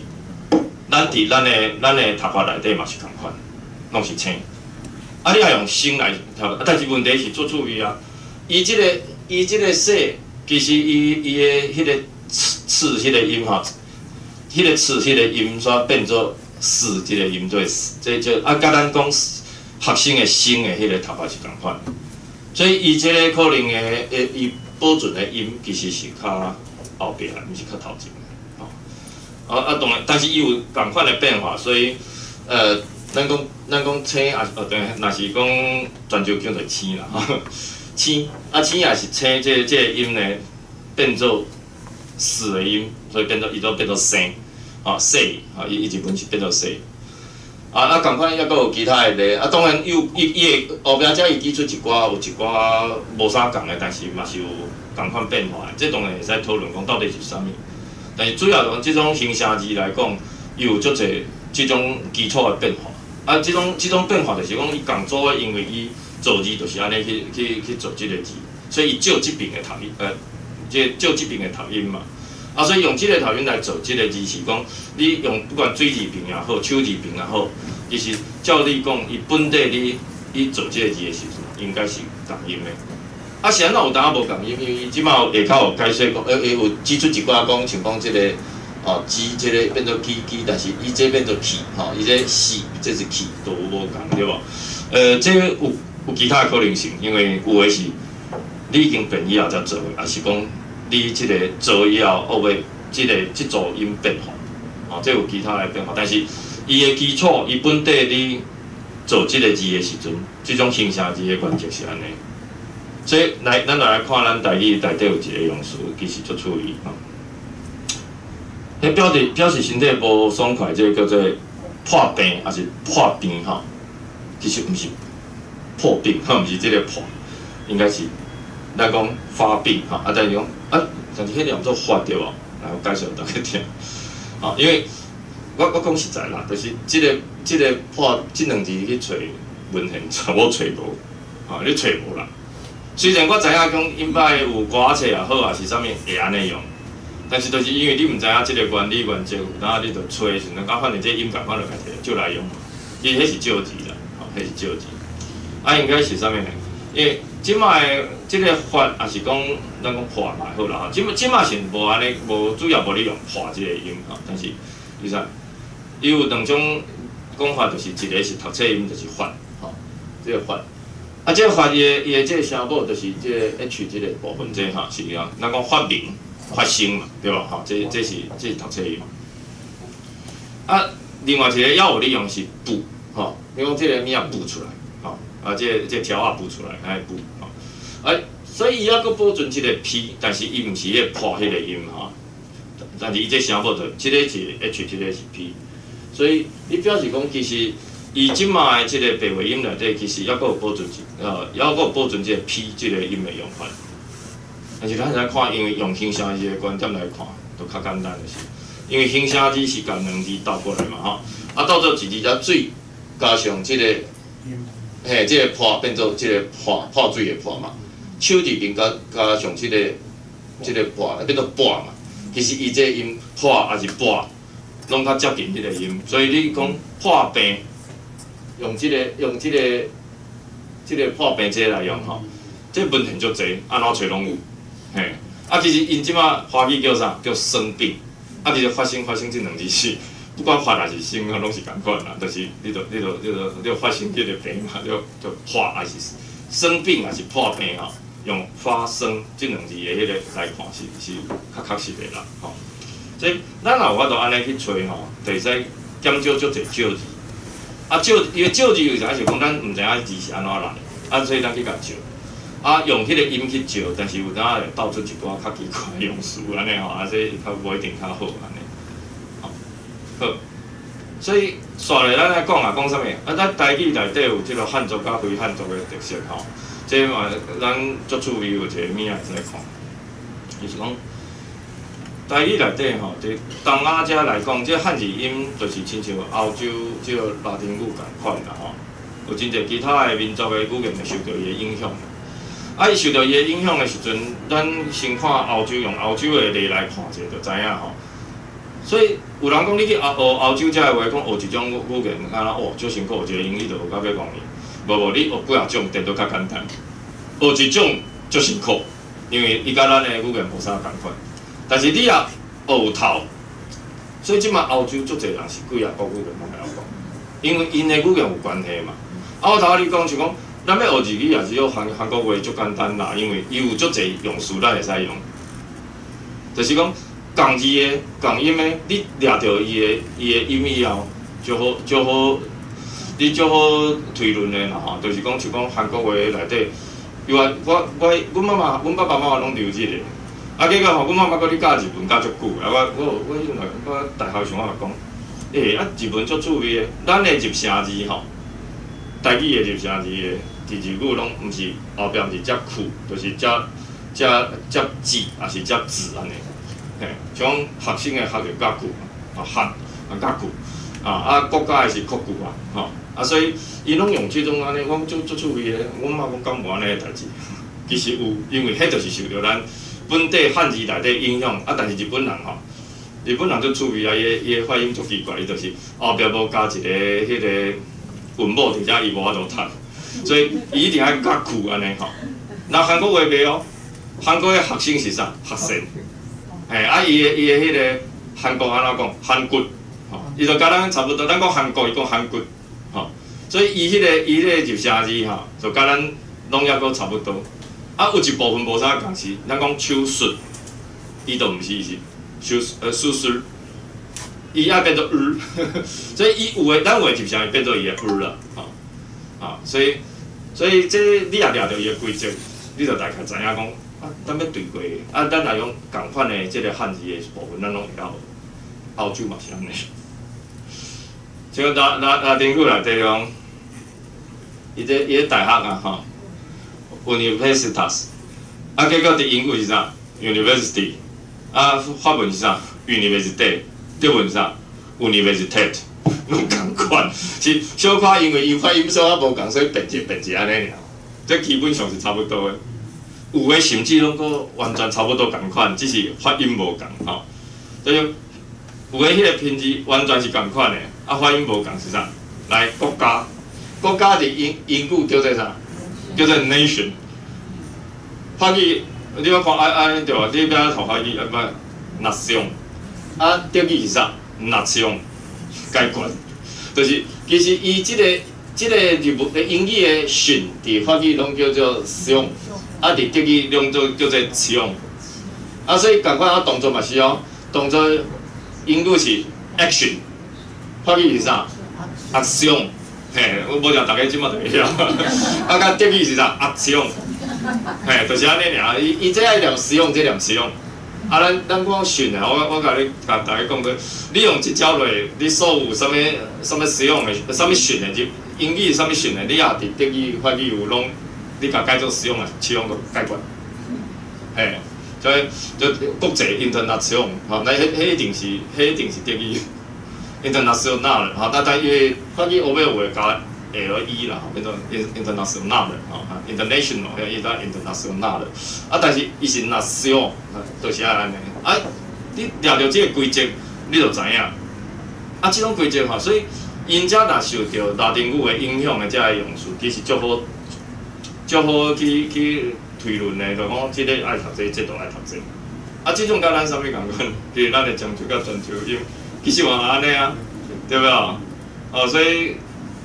S2: 咱伫咱的读法内底嘛是共款，拢是青。你也用生来读，但是问题是足趣味伊即个说，其实伊的迄个刺迄个音迄个刺迄个音煞变做死即个音做这就甲咱讲学生的生的迄个读法是共款。所以伊即个可能伊保存的音其实是较后壁，毋是较头前的当然，但是伊有共款的变化，所以咱讲青对，若是讲泉州叫做青啦青青也是青，这个音呢变做死的音，所以变做生细伊日本是变做细共款抑阁有其他的例当然伊的后壁遮伊记出有一寡无啥共的，但是嘛是有共款变化的，这当然会使讨论讲到底是啥物。但是主要讲即种形声字来讲，伊有足侪即种基础的变化即种变化就是讲伊共组的，因为伊造字就是安尼去做即个字，所以伊照即边的读音，照即边的读音嘛。所以用即个读音来做即个字是讲，你用不管水字边也好，手字边也好，其实照你讲，伊本地你做即个字的时阵，应该是共音的。是安怎有当无共音？因为伊即马下口有解说讲，有指出一寡讲，像讲即个字即个变做起，但是伊这变做气伊这死，这是气，都有无共对无？这有其他可能性，因为有诶是你已经变以后才做，也是讲你即个做以后，后尾即组音变化，这有其他诶变化。但是伊诶基础，伊本地你做即个字诶时阵，即种形声字诶原则是安尼。所以咱来看咱台语内底有一个用词，其实足趣味迄表示身体无爽快，这个叫做破病，还是破病其实毋是。破病，毋是即个破，应该是咱讲发病但是讲但是迄念做发对无？来，我介绍大家听因为我讲实在啦，就是即个破即两字去找文献，我找无你找无啦。虽然我知影讲因摆有歌册也好，也是啥物会安尼用，但是就是因为你毋知影即个原理原则，然后你就找的时阵，反正这音共款落来摕就来用，其实迄是少字啦，迄是少字。应该是啥物呢？因为即卖即个发，也是讲咱讲破嘛好啦，即卖是无安尼，主要无咧用破即个音吼，但是伊啥？伊有两种讲法，就是一个是读册音，就是发吼，即个发。啊，即个发伊的即个声母，就是即个 H 即个部分，即吼是啊，咱讲发明、发声嘛，对吧？吼，这是读册音。啊，另外一个要有利用是补，吼，你讲即个物啊补出来，吼，啊，这条啊补出来，爱补，吼，啊，所以伊还阁保存即个 P， 但是伊毋是迄个破迄个音吼，但是伊这声母就即个是 H， 即个是 P， 所以伊表示讲其实伊即卖即个白话音内底其实还阁有保存还阁有保存即个 P 即个音的用法，但是咱来看，因为用形声字的观点来看，就较简单的是。因为形声字是共两字倒过来嘛，吼，啊倒做一字只水，加上即个，嘿，即个破变做即个破水的破嘛，手字边加上即个破，变做破嘛。其实伊这音破也是破，拢较接近迄个音，所以你讲破病，用即个破病这来用吼，这问题足侪，安怎找拢有，嘿，啊其实因即马华语叫啥？叫生病。啊，其实发生这两字是，不管发还是生啊，拢是共款啦。就是你就发生这个病嘛，就破还是生病还是破病吼，用发生这两字的迄个来看是较确实的啦，吼。所以咱若有法度安尼去找吼，就使减少足侪少字。啊，因为少字有啥是讲咱毋知影字是安怎来，啊，所以咱去甲少。啊，用迄个音去照，但是有当会倒出一寡较奇怪的用词安尼吼，啊，这较无一定较好安尼。好，所以刷来咱来讲啊，讲啥物？啊，咱台语内底有即个汉族甲非汉族的特色吼，这嘛咱足趣味有一个物仔会使看，就是讲台语内底吼，伫东亚遮来讲，这汉字音就是亲像欧洲即个拉丁语共款啦吼，有真侪其他的民族的语言会受到伊的影响。啊，伊受到伊的影响的时阵，咱先看欧洲，用欧洲的例来看者，就知影吼。所以有人讲你去学欧洲遮的话，讲学一种语言，敢若哦，足辛苦，学一个英语就学到要讲伊。无，你学几啊种，电都较简单。学一种足辛苦，因为伊甲咱的语言无啥共款。但是你也学透，所以即马欧洲足侪人是几啊国语言拢会晓讲，因为因的语言有关系嘛。啊，我头仔你讲就讲。咱要学日语也是要韩国话足简单啦，因为伊有足侪用词咱会使用，就是讲共字的、共音的，你掠着伊的音以后，就好，你就好推论的啦吼。就是讲韩国话内底，因为阮爸爸妈妈拢留日的，啊，结果吼，阮妈妈搁咧教日文教足久，啊，我大学上我讲，啊，日文足趣味的，咱的入声字吼，台语的入声字的。伫日语拢毋是后壁毋是接句，就是接字，也是接字安尼。嘿，像学生的学就甲句，学甲句，国家的是国句啊，吼，啊，所以伊拢用即种安尼，我足趣味的。阮妈讲敢无安尼的代志，其实有，因为迄就是受到咱本地汉字内底影响，啊，但是日本人吼，日本人足趣味啊，伊的发音足奇怪，伊就是后壁无加一个迄个韵母，而且伊无法度读。所以伊一定要甲句安尼吼，那韩国话袂哦，韩国的学生是啥？学生，啊伊的迄个韩国安怎讲？韩骨，吼，伊就甲咱差不多，咱讲韩国，伊讲韩骨，吼，所以伊迄个入声字吼，就甲咱拢抑阁差不多。啊，有一部分无啥共是，咱讲手术，伊就毋是手术，伊也变做所以伊有诶，咱有诶入声变做伊诶啦，吼。啊，所以这你也掠着伊个规则，你就大概知影讲啊，咱要对过的啊，咱来用共款的即个汉字的部分，咱拢会晓。澳洲嘛是安尼，像拉丁语内底讲，伊个大学啊吼 ，universitas， 啊结果伫英语是啥 ？university， 啊法文是啥 ？university， 德文是啥 ？universitet。拢共款，是小可因为伊发音数啊无共，所以变一安尼尔。这基本上是差不多的。有诶甚至拢个完全差不多共款，只是发音无共吼。所以有诶迄个拼字完全是共款的，啊发音无共是啥？来国家伫英语叫做啥？叫做 nation。法语你要看安尼对啊，你不要读法语，不 nation。啊，德语是啥 ？nation 解决，就是其实伊即个日文英语的训，伫法语拢叫做 sion， 啊，伫德语拢叫做 sion。啊，所以共款啊，动作嘛是哦，动作英语是 action， 法语是啥 ？action。嘿，我无讲大家即马就会晓。啊，甲德语是啥 ？action。嘿，就是安尼尔。伊这爱念使用，这念使用。啊，咱讲训啊，我甲大家讲过，你用即招落，你所有啥物使用的、啥物训的，就英语啥物训的，你也伫德语、法语有拢，你甲改做使用啊，使用个解决。嘿，所以就国际 international， 吼，那迄一定是德语 international 吼，但因为法语后尾有会加 LE 啦，变做 international 吼 ，international 伊在 international 啊，但是伊是 national， 就是安尼。啊，你抓着即个规则，你就知影。啊，即种规则吼，所以因遮若受到拉丁语的影响的遮个用词，其实足好去推论的，就讲即个爱读这，这都爱读这。啊，即种甲咱啥物共款？其实咱的漳州甲泉州音，其实嘛安尼啊，对不对？哦，所以。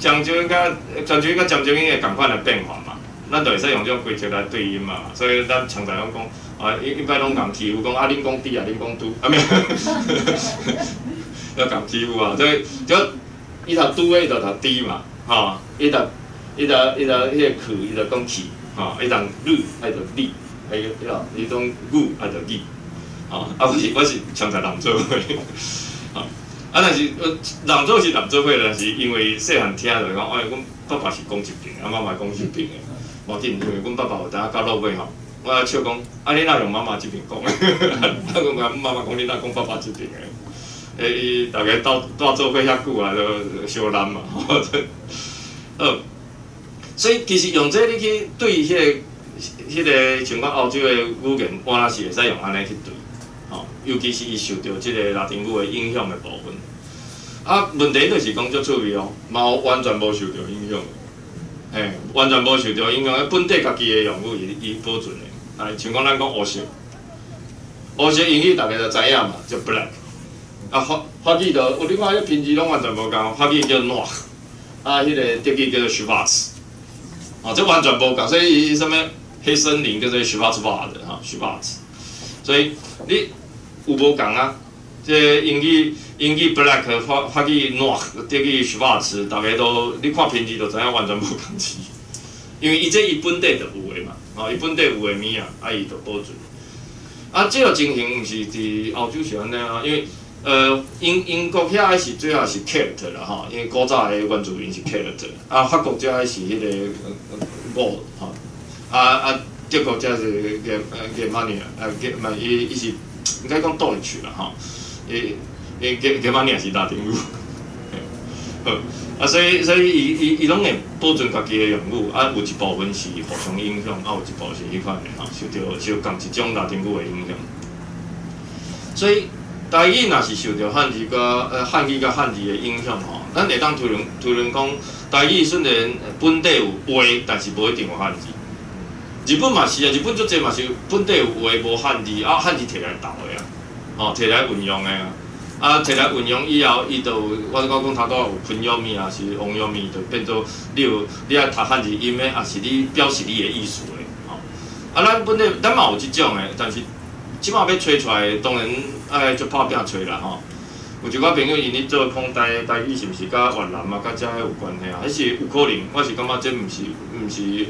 S2: 漳州甲泉州甲漳州音会共款的变化嘛，咱就会使用这种规则来对应嘛。所以咱常常讲，啊，一般拢共欺负，讲啊，恁讲滴啊，恁讲嘟，啊没有，要共欺负啊。所以就伊读嘟的，伊就读滴嘛，吼，伊读迄个去，伊就讲去，吼，伊读律，爱就理，伊讲语，爱就语，吼。啊，我是常在南州话，吼。啊，但是人做是人做伙，但是因为细汉听就讲，哎，阮爸爸是讲一边，啊妈妈讲一边的，无紧，因为阮爸爸有当到落尾吼，我笑讲，啊你哪用妈妈这边讲？啊，我讲妈妈讲你哪讲爸爸这边的？伊大家斗做伙遐久啊，就相难嘛，所以其实用这你去对迄个像我欧洲的语言，我也是会使用安尼去对。尤其是伊受到即个拉丁语的影响的部分，啊，问题就是讲足趣味哦，嘛完全无受到影响，嘿，完全无受到影响。本地家己的用语伊保存的，啊，像讲咱讲黑色，黑色英语大家就知影嘛，叫 black， 啊法语就，你看迄拼字拢完全无共，法语叫 noir， 啊，迄个德语叫做 schwarz， 啊，这完全无共，所以伊什么黑森林叫做 schwarzwald 哈 schwarz， 所以你。有无共啊？这英语 black 法语 noir 德语 schwarz， 大家都你看拼字就知影完全无共字，因为伊本地就有诶嘛，伊本地有诶物啊，伊就保存。啊，这个情形毋是伫欧洲是安尼啊，因为英国遐是最后是 Celt 啦吼，因为古早诶原住民是 Celt， 啊法国遮是迄个Gaul 吼，啊德国遮是Germania， 嘛伊是。应该讲倒入去啦吼，Germania是拉丁语，啊，所以伊拢会保存家己的用语，啊，有一部分是互相影响，啊，有一部分是迄款的吼，受共一种拉丁语的影响。所以台语若是受到汉语甲汉字的影响吼，咱会当推论讲，台语虽然本地有话，但是无一定有汉字。日本嘛是啊，日本足济嘛是本地有话无汉字，啊汉字摕来斗的啊，吼摕来运用的啊，啊摕来运用以后，伊就我讲头拄有昆友咪啊，是王友咪，就变做你爱读汉字音的，也是你表示你的意思的，吼。啊，咱本地咱嘛有即种的，但是即马要吹出来，当然爱足拍拼吹啦吼。有一寡朋友因咧做讲台语是毋是甲越南啊、甲遮有关系啊？迄是有可能，我是感觉这毋是。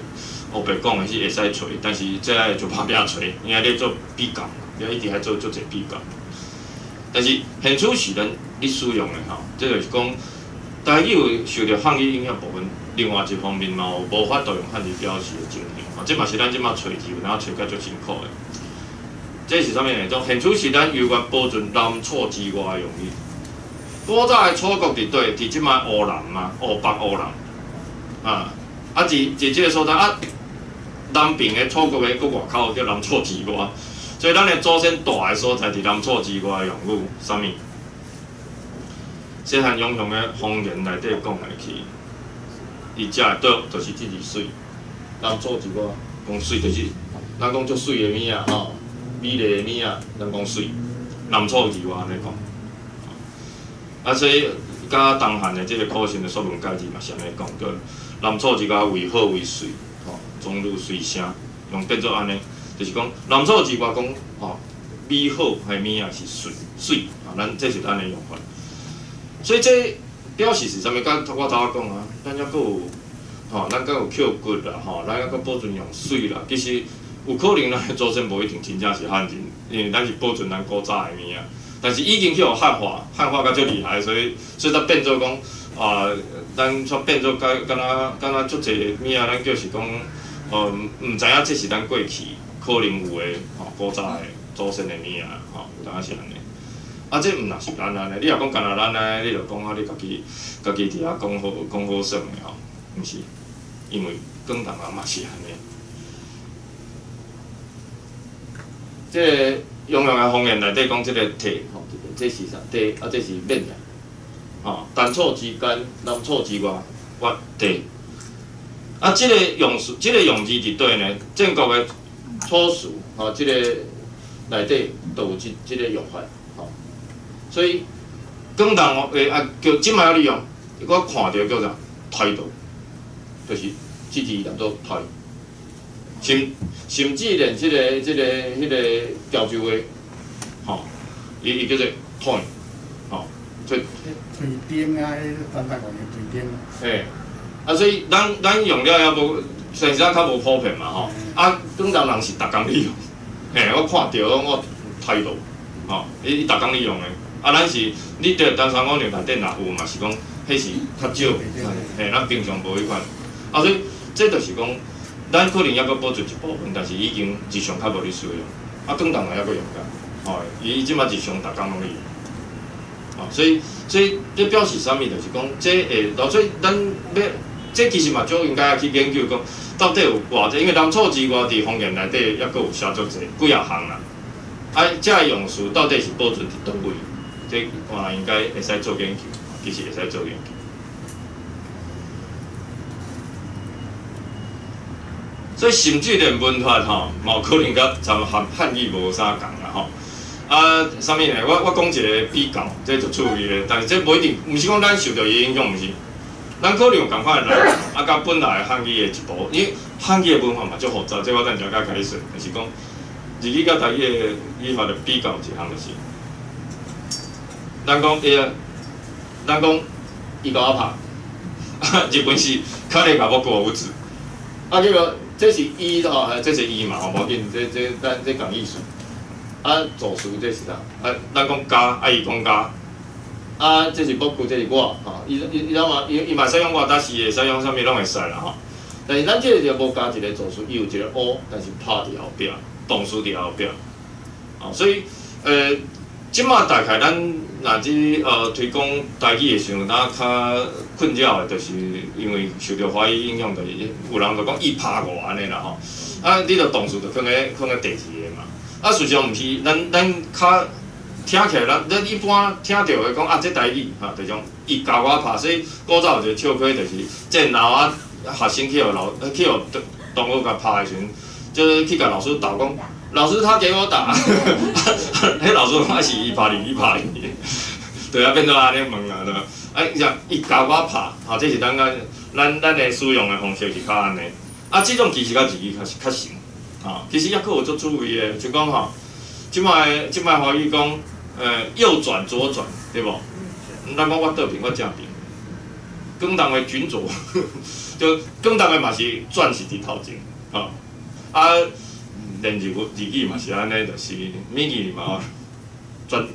S2: 黑白讲的是会使找，但是这爱做拍拼找，因为咧做比较，因一直喺做一比较。但是现处时咱你使用的吼，这就是讲，台语有受到汉语影响部分，另外一方面嘛有无法度用汉字表示的情形，吼，这嘛是咱即马找字，然后找甲足辛苦的。这是啥物呢？种现处时咱犹原保存南楚之外的用语。古早的楚国伫倒？伫即马乌南嘛，乌北乌南啊。啊，伫即个所在啊，南边的楚国的搁外口叫南楚之外，所以咱的祖先住的所在伫南楚之外的用语，啥物？细汉永雄的方言内底讲的去，伊遮的岛就是即二水，
S3: 南草一寡讲水就是，咱讲足水的物啊吼，美丽的物啊，咱讲水，南草之外安尼讲。啊，所以甲东汉的即个考生的说文解字嘛是安尼讲，叫南草之外为好为水，吼，总如水声，用变做安尼，就是讲南草之外讲吼，美好的物啊是水，啊，咱这是咱的用法。所以这表示是啥物？甲我头仔讲啊，咱还阁有吼，咱阁有扣骨啦，吼，咱还阁保存用水啦。其实有可能咱的祖先无一定真正是汉人，因为咱是保存咱古早的物啊。但是已经去互汉化甲足厉害，所以才变做讲咱煞变做敢若足济物啊，咱叫是讲毋知影这是咱过去可能有诶古早诶祖先诶物啊，有当是安尼。啊，这毋若是咱安尼，你若讲干若咱安尼，你就讲你家己伫遐讲好耍诶吼，毋是，因为广东人嘛是安尼。这用诶方言内底讲即个体吼，这是啥地？啊，这是面啊，吼，单草之间，南草之外，挖地。啊，即个用字伫对呢？建国诶初史吼，即个内底都有即个用法吼。所以广东诶叫即摆利用，我看到叫啥态度，就是即字念做态。甚至连迄个潮州话，吼，伊叫做 point， 吼，所以
S4: 嘴顶啊，咱台湾的嘴顶。
S3: 嘿，啊，所以咱用了也无，现时较无普遍嘛，吼。啊，广东人是逐工利用，嘿，我看到我态度，吼，伊逐工利用诶。啊，咱是你伫东山公园内底若有嘛是讲，迄是较少，嘿，咱平常无迄款。啊，所以这就是讲。咱可能还阁保存一部分，但是已经日常较无咧使用。啊，广东人还阁用噶，吼，伊即马日常逐工拢咧用。哦，所以这表示啥物？就是讲，这会，所以咱要，这其实嘛，就应该去研究讲，到底有偌济，因为南草之外伫方言内底还阁有写足济几啊项啦。啊，这用词到底是保存伫倒位？这我应该会使做研究，其实会使做研究。所以甚至连文法吼，嘛有可能甲咱汉语无啥共啦吼。啊，啥物呢？我讲一个比较，这就趣味的，但是这无一定，毋是讲咱受到伊影响，毋是。咱可能有共款的内容，啊，甲本来汉语的一部，因为汉语的文化嘛足复杂，这我等下甲解说，就是讲日语甲台语的语法的比较一项就是，咱讲伊甲我拍，日本是较咧甲我过有字，啊，结果。这是伊吼，这是伊嘛，吼，无紧，咱这讲意思。啊，助词这是啥？啊，咱讲加，啊，伊讲加。啊，这是僕，这是我，吼，伊嘛使用我，但是会使用啥物拢会使啦，吼。但是咱这个就无加一个助词，伊有一个 o， 但是拍伫后壁，动词伫后壁。哦，所以即马大概咱若只推广台语的时候，咱较困扰的，就是因为受到华语影响，就是有人就讲伊拍我安尼啦吼。啊，你着动词就放在第二个嘛。啊，实际上毋是，咱较听起来，咱一般听到的讲啊，这台语哈，就种伊教我拍，所以古早有一个笑话，就是这老啊学生去同学甲拍的时阵，就是去甲老师斗讲。老师他给我打，迄老师我是伊拍你，对啊，变做安尼问啦，对吧？哎，伊教我拍，吼，这是咱的使用的方式是较安尼。啊，这种其实甲日语较像，吼，其实抑佫有足趣味的，就讲吼，即摆华语讲，右转左转，对无？咱讲我倒边，我正边，广东的转左，就广东的嘛是转是伫头前，吼，啊。连日语嘛是安尼，就是闽语嘛，转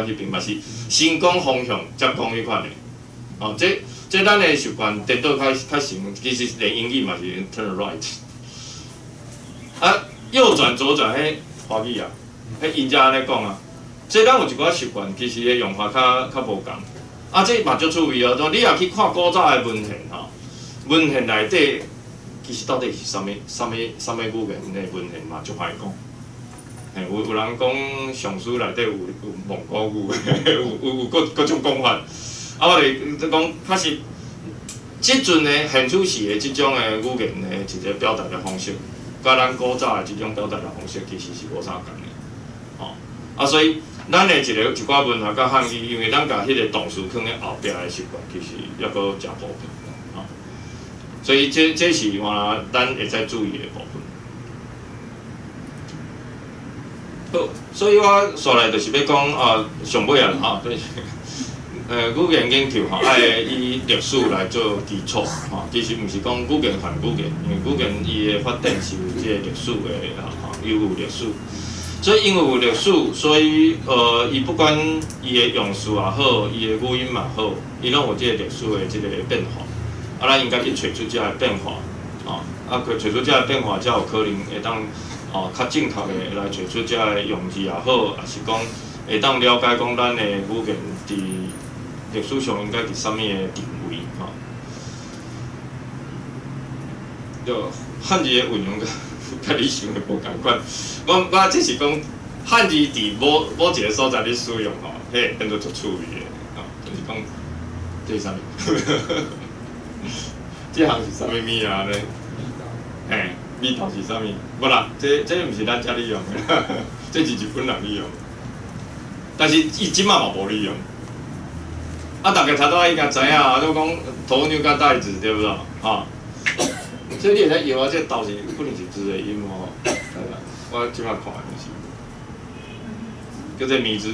S3: 一边嘛是先讲方向，再讲迄款的。哦，这咱的习惯颠倒较成，其实连英语嘛是 turn right。啊，右转左转，迄华语啊，迄因遮安尼讲啊。这咱有一寡习惯，其实的用法较无共。啊，这嘛足趣味哦，你若去看古早的文献吼，文献内底。其实到底是啥物语言的文献嘛，足歹讲。嘿，有人讲尚书内底有蒙古语，有各种讲法。啊，我哋讲确实，即阵呢，现出时的即种的语言的一个表达的方式，甲咱古早的即种表达的方式其实是无啥共的。吼、啊，所以咱的一寡文化甲汉语，因为咱甲迄个动词放咧后壁的习惯，其实抑阁真普遍。吼、所以这是话咱会使注意的部分。好，所以我刷来就是要讲上尾啊，对，语言研究爱以历史来做基础，其实毋是讲语言反语言，因为语言伊的发展是有即个历史的有历史，所以因为有历史，所以伊不管伊的用词也好，伊的语音也好，伊拢有即个历史的即个变化，咱应该去找出即个变化，找出即个变化，才有可能会当。较正确的来找出遮个用字也好，也是讲会当了解讲咱的语言伫历史上应该伫啥物个定位吼。就汉字的运用甲你想的无共款。我只是讲汉字伫某一个所在咧使用吼，迄变做足趣味的吼，就是讲这是啥物？这项是啥物物啊咧？嘿。味道是啥物？无啦，这毋是咱遮利用的，这是日本人利用。但是伊即马嘛无利用。大家差不多应该知影，就讲鸵鸟甲袋子对不对？所以你会使摇这倒是可能是字的音哦。我即马看的是，叫做米字，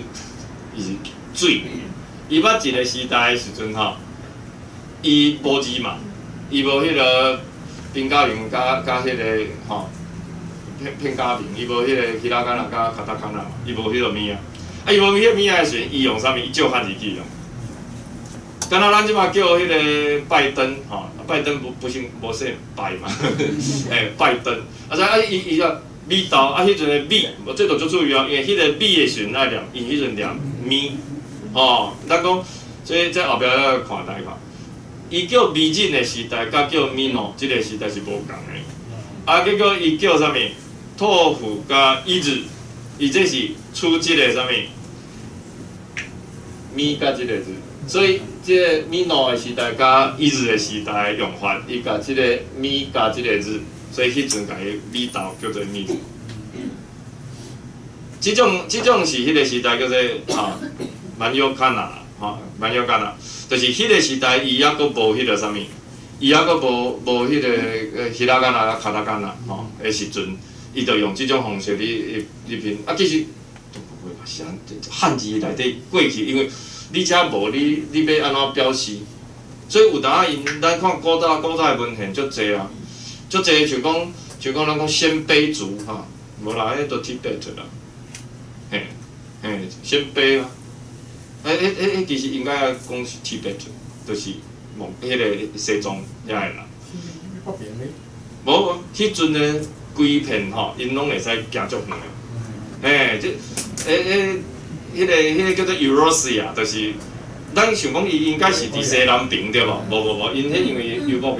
S3: 伊是水。伊捌一个时代的时阵伊无字嘛，伊无迄个。平假名加迄个片假名，伊无迄个希拉干那加卡塔干那嘛，伊无迄个物啊。伊无迄个物的时阵，伊用啥物？伊照汉字去用。敢若咱即马叫迄个拜登拜登不姓无姓拜嘛，拜登。伊个味道迄阵的米，这就足注意哦，因为迄个米的时阵爱念，伊迄阵念米，咱讲这后壁要看大看。伊叫米人的时代，甲叫米诺即个时代是无共的。结果伊叫啥物？托付甲伊日，伊这是出即个啥物？米甲即个字，所以即个米诺的时代甲伊日的时代用法，伊甲即个米甲即个字，所以迄阵甲伊米豆叫做米。即种是迄个时代叫做蛮有看啦，蛮有看啦。就是迄个时代，伊还阁无迄个啥物，伊还阁无迄个希拉干那、卡塔干那的时阵，伊就用即种方式去拼。其实不会吧？是汉字内底过去，因为你遮无你要安怎表示？所以有当因咱看古早的文献足济啊，足济像讲咱讲鲜卑族无啦，迄都铁白出啦，鲜卑啊。其实应该讲是铁白族，就是迄个西藏遐个人。
S4: 北边咧？
S3: 无，迄阵的规片因拢会使行足远的。迄个叫做 Eurasia， 就是咱想讲伊应该是伫西南边对无？无，因迄因为游牧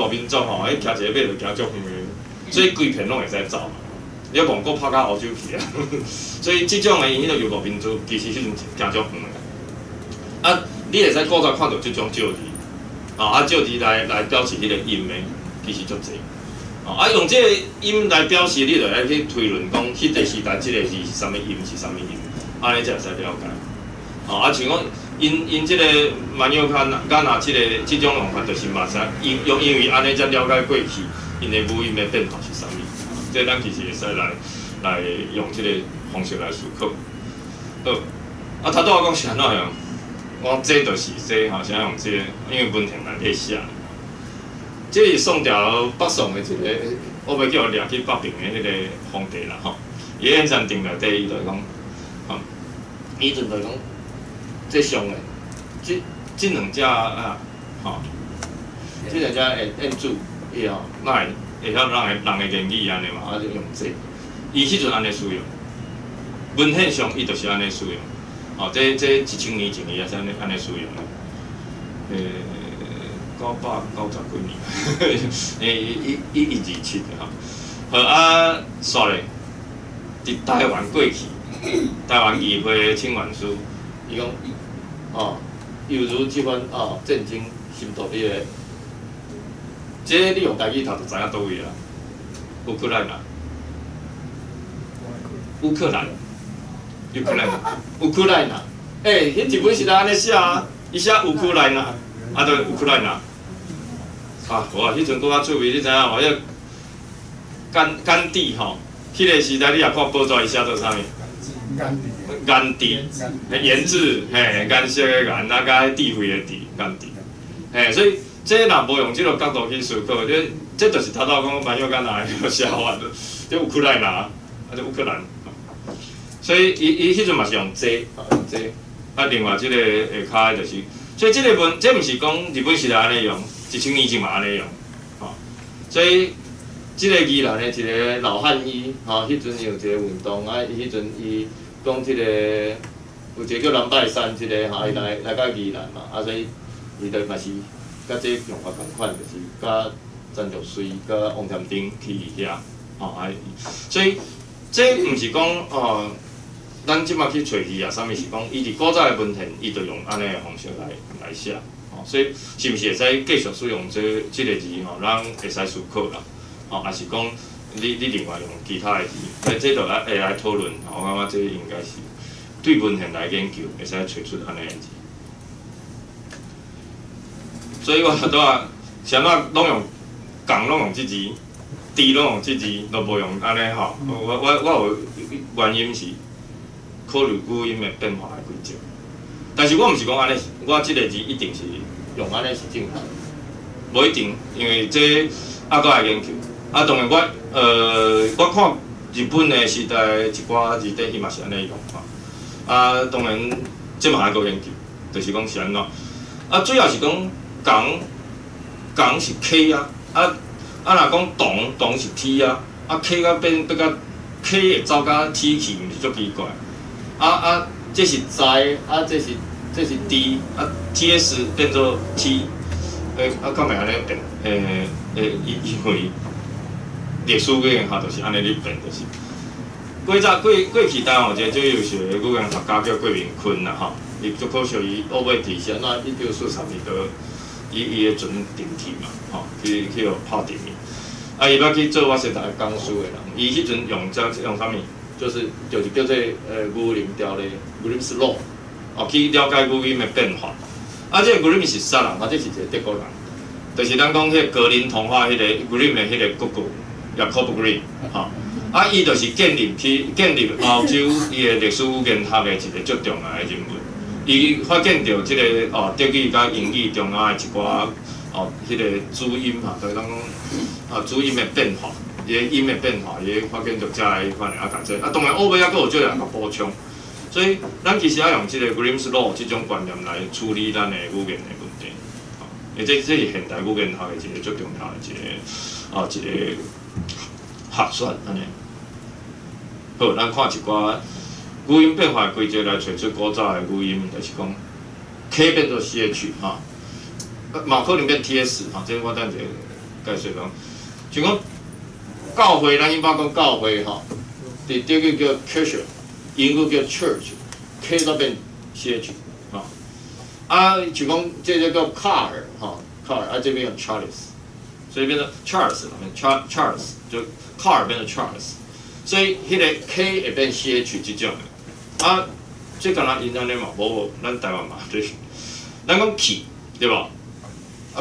S3: 民族迄骑一个马就行足远的，所以规片拢会使走嘛。你蒙古拍到欧洲去啊，所以即种的因迄个游牧民族其实迄阵行足远的。你会使古早看到即种照字，照字来表示迄个音的，其实足济。用即个音来表示，你就来去推论讲，迄个时代即个字是啥物音是啥物音，安尼才会使了解。像讲因即个蛮有看咱即种用法，就是嘛使因为安尼才了解过去因的语音的变化是啥物。这咱其实会使来用即个方式来思考。好，头拄我讲是安怎样？我这就是这啥用这个，因为文献内底写。这是宋朝北宋的一个，我要叫掠去北平的迄个皇帝啦伊演山定内底伊就讲，伊阵就讲，这上的，这两只这两只演主，伊哪会晓人的言语安尼嘛，就用这，伊迄阵安尼使用，文献上伊就是安尼使用。这1000年前伊也是安尼使用的，990几年，1127的好刷咧，伫台湾过去，台湾议会的请愿书，伊讲犹如即番震惊心头的这你用台语读就知影倒位啊？乌克兰啊，乌克兰，乌克兰，乌克兰啊！迄日本时代安尼写啊，伊写乌克兰啊，啊，对乌克兰啊。啊，哇！迄阵搁较趣味，你知影无？迄甘地吼，迄个时代你也看报纸伊写做啥物？甘地，颜字，嘿，颜色的颜，啊，甲智慧的智，甘地。嘿，所以这若无用即个角度去思考，这就是头头讲蛮有敢若个写法的，这乌克兰啊，这乌克兰。所以伊迄阵嘛是用这，啊，另外即个下骹就是，所以即个文，这毋是讲日本时代安尼用，1000年前嘛安尼用，吼，所以即个宜兰的一个老汉医，吼，迄阵有一个运动啊，迄阵伊讲即个有一个叫南拜山，一个吼，伊来到宜兰嘛，啊，所以伊就嘛是甲这用法共款，就是甲陈玉水、甲王添丁去遐，吼，啊，所以这毋是讲哦。咱即马去找字啊，啥物是讲，伊伫古早的文献，伊就用安尼的方式来写，吼，所以是毋是会使继续使用即个字吼，咱会使思考啦，吼，也是讲你另外用其他的字，这就会来讨论，我感觉这应该是对文献来研究，会使找出安尼的字。所以我拄啊，啥物拢用共拢用即字，字拢用即字，都无用安尼吼。我有原因是。考虑语音的变化的规则，但是我毋是讲安尼，我即个字一定是用安尼是正确，无一定，因为这还搁来研究。啊，当然我看日本的时代一寡字典，伊嘛是安尼用吼。啊，当然这嘛还搁研究，就是讲是安怎。啊，主要是讲讲是 K 啊，若讲动是 T 啊，啊 K 甲变甲 K 会走甲 T 去，毋是足奇怪。这是在，这是 D，TS 变做 T， 干嘛安尼变？因为历史语言学就是安尼咧变，就是。过去台湾有一个最优秀的语言学家叫郭明坤啦吼，伊足可惜伊乌尾提是安怎1943年到伊的船停去嘛，吼，去互拍定去。伊要去做我是台江苏的人，伊迄阵用啥物？就是叫做语音条例 ，Grimm's Law， 去了解语音的变化。这个 Grimm 是啥人？这是一个德国人，就是咱讲迄个格林童话迄个 Grimm 的迄个哥哥，Jacob Grimm， 吼。伊就是建立欧洲伊的历史研学的一个足重要的人物。伊发现到即个德语甲英语中间的一寡迄个主音哈，就是咱讲主音的变化。伊个音的变化，伊发现到遮个款个解释。当然，欧美还佫有少人甲补充，所以咱其实要用即个 Grimm's Law 即种观念来处理咱的语言的问题。因为这是现代语言学的一个最重要的一个学说安尼。好，咱看一寡语音变化的规则来找出古早的语音，就是讲 K 变做 CH 哈，嘛可能变 TS 哈，这我等下解说讲，就讲。教会，咱一般讲教会吼，伫德语叫 Kirche， 英语叫 Church，K 那边 CH， 吼，就讲这叫 Car 吼 ，Car， 这边用 Charles， 所以变成 Charles 那边 Charles 就 Car 变成 Charles， 所以迄个 K 会变 CH 即种的，这敢若因安尼嘛，无咱台湾嘛，对，咱讲去对吧？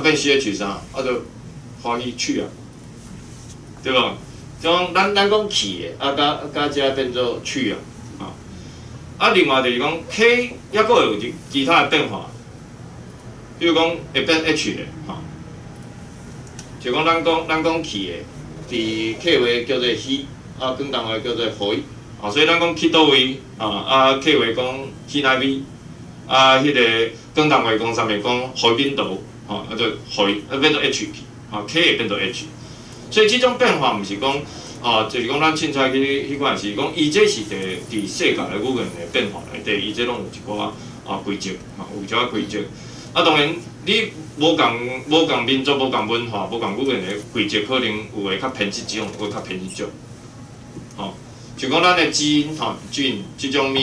S3: 变 CH 啥？就欢喜去啊。对无？像咱讲去的，加遮变做去啊，另外就是讲 K 还佫有其他的变化，比如讲会变 H 的，就讲咱讲去的，伫客话叫做去，广东话叫做回，所以咱讲去倒位，客话讲去哪位，迄个广东话讲啥物讲回边度，就回变做 H 去，K 会变做 H。所以这种变化毋是讲就是讲咱凊彩去迄款是讲，伊这是伫世界的语言的变化内底，伊这拢有一寡规则，有一寡规则。当然，你无共民族、无共文化、无共语言的规则，可能有会较偏即种，有较偏即种。就讲咱的基因即种物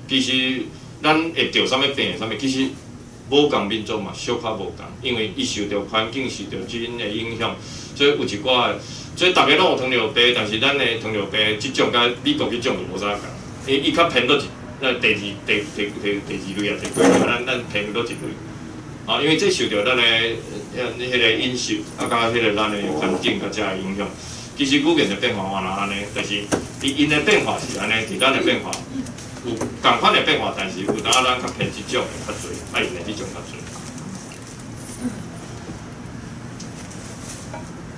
S3: 其实咱会着啥物病，啥物其实无共民族嘛，小可无共，因为伊受到环境、受到基因的影响，所以有一寡的，所以大家拢有糖尿病，但是咱的糖尿病即种甲美国迄种就无啥共，伊较偏到第二类啊，第几类，咱偏到一类。啊，因为这受到咱的迄个饮食啊，甲迄个咱的环境甲遮的影响。其实语言的变化换若安尼，但是因的变化是安尼，伫咱的变化有共款的变化，但是有当咱较偏即种的较侪，啊因的即种较侪。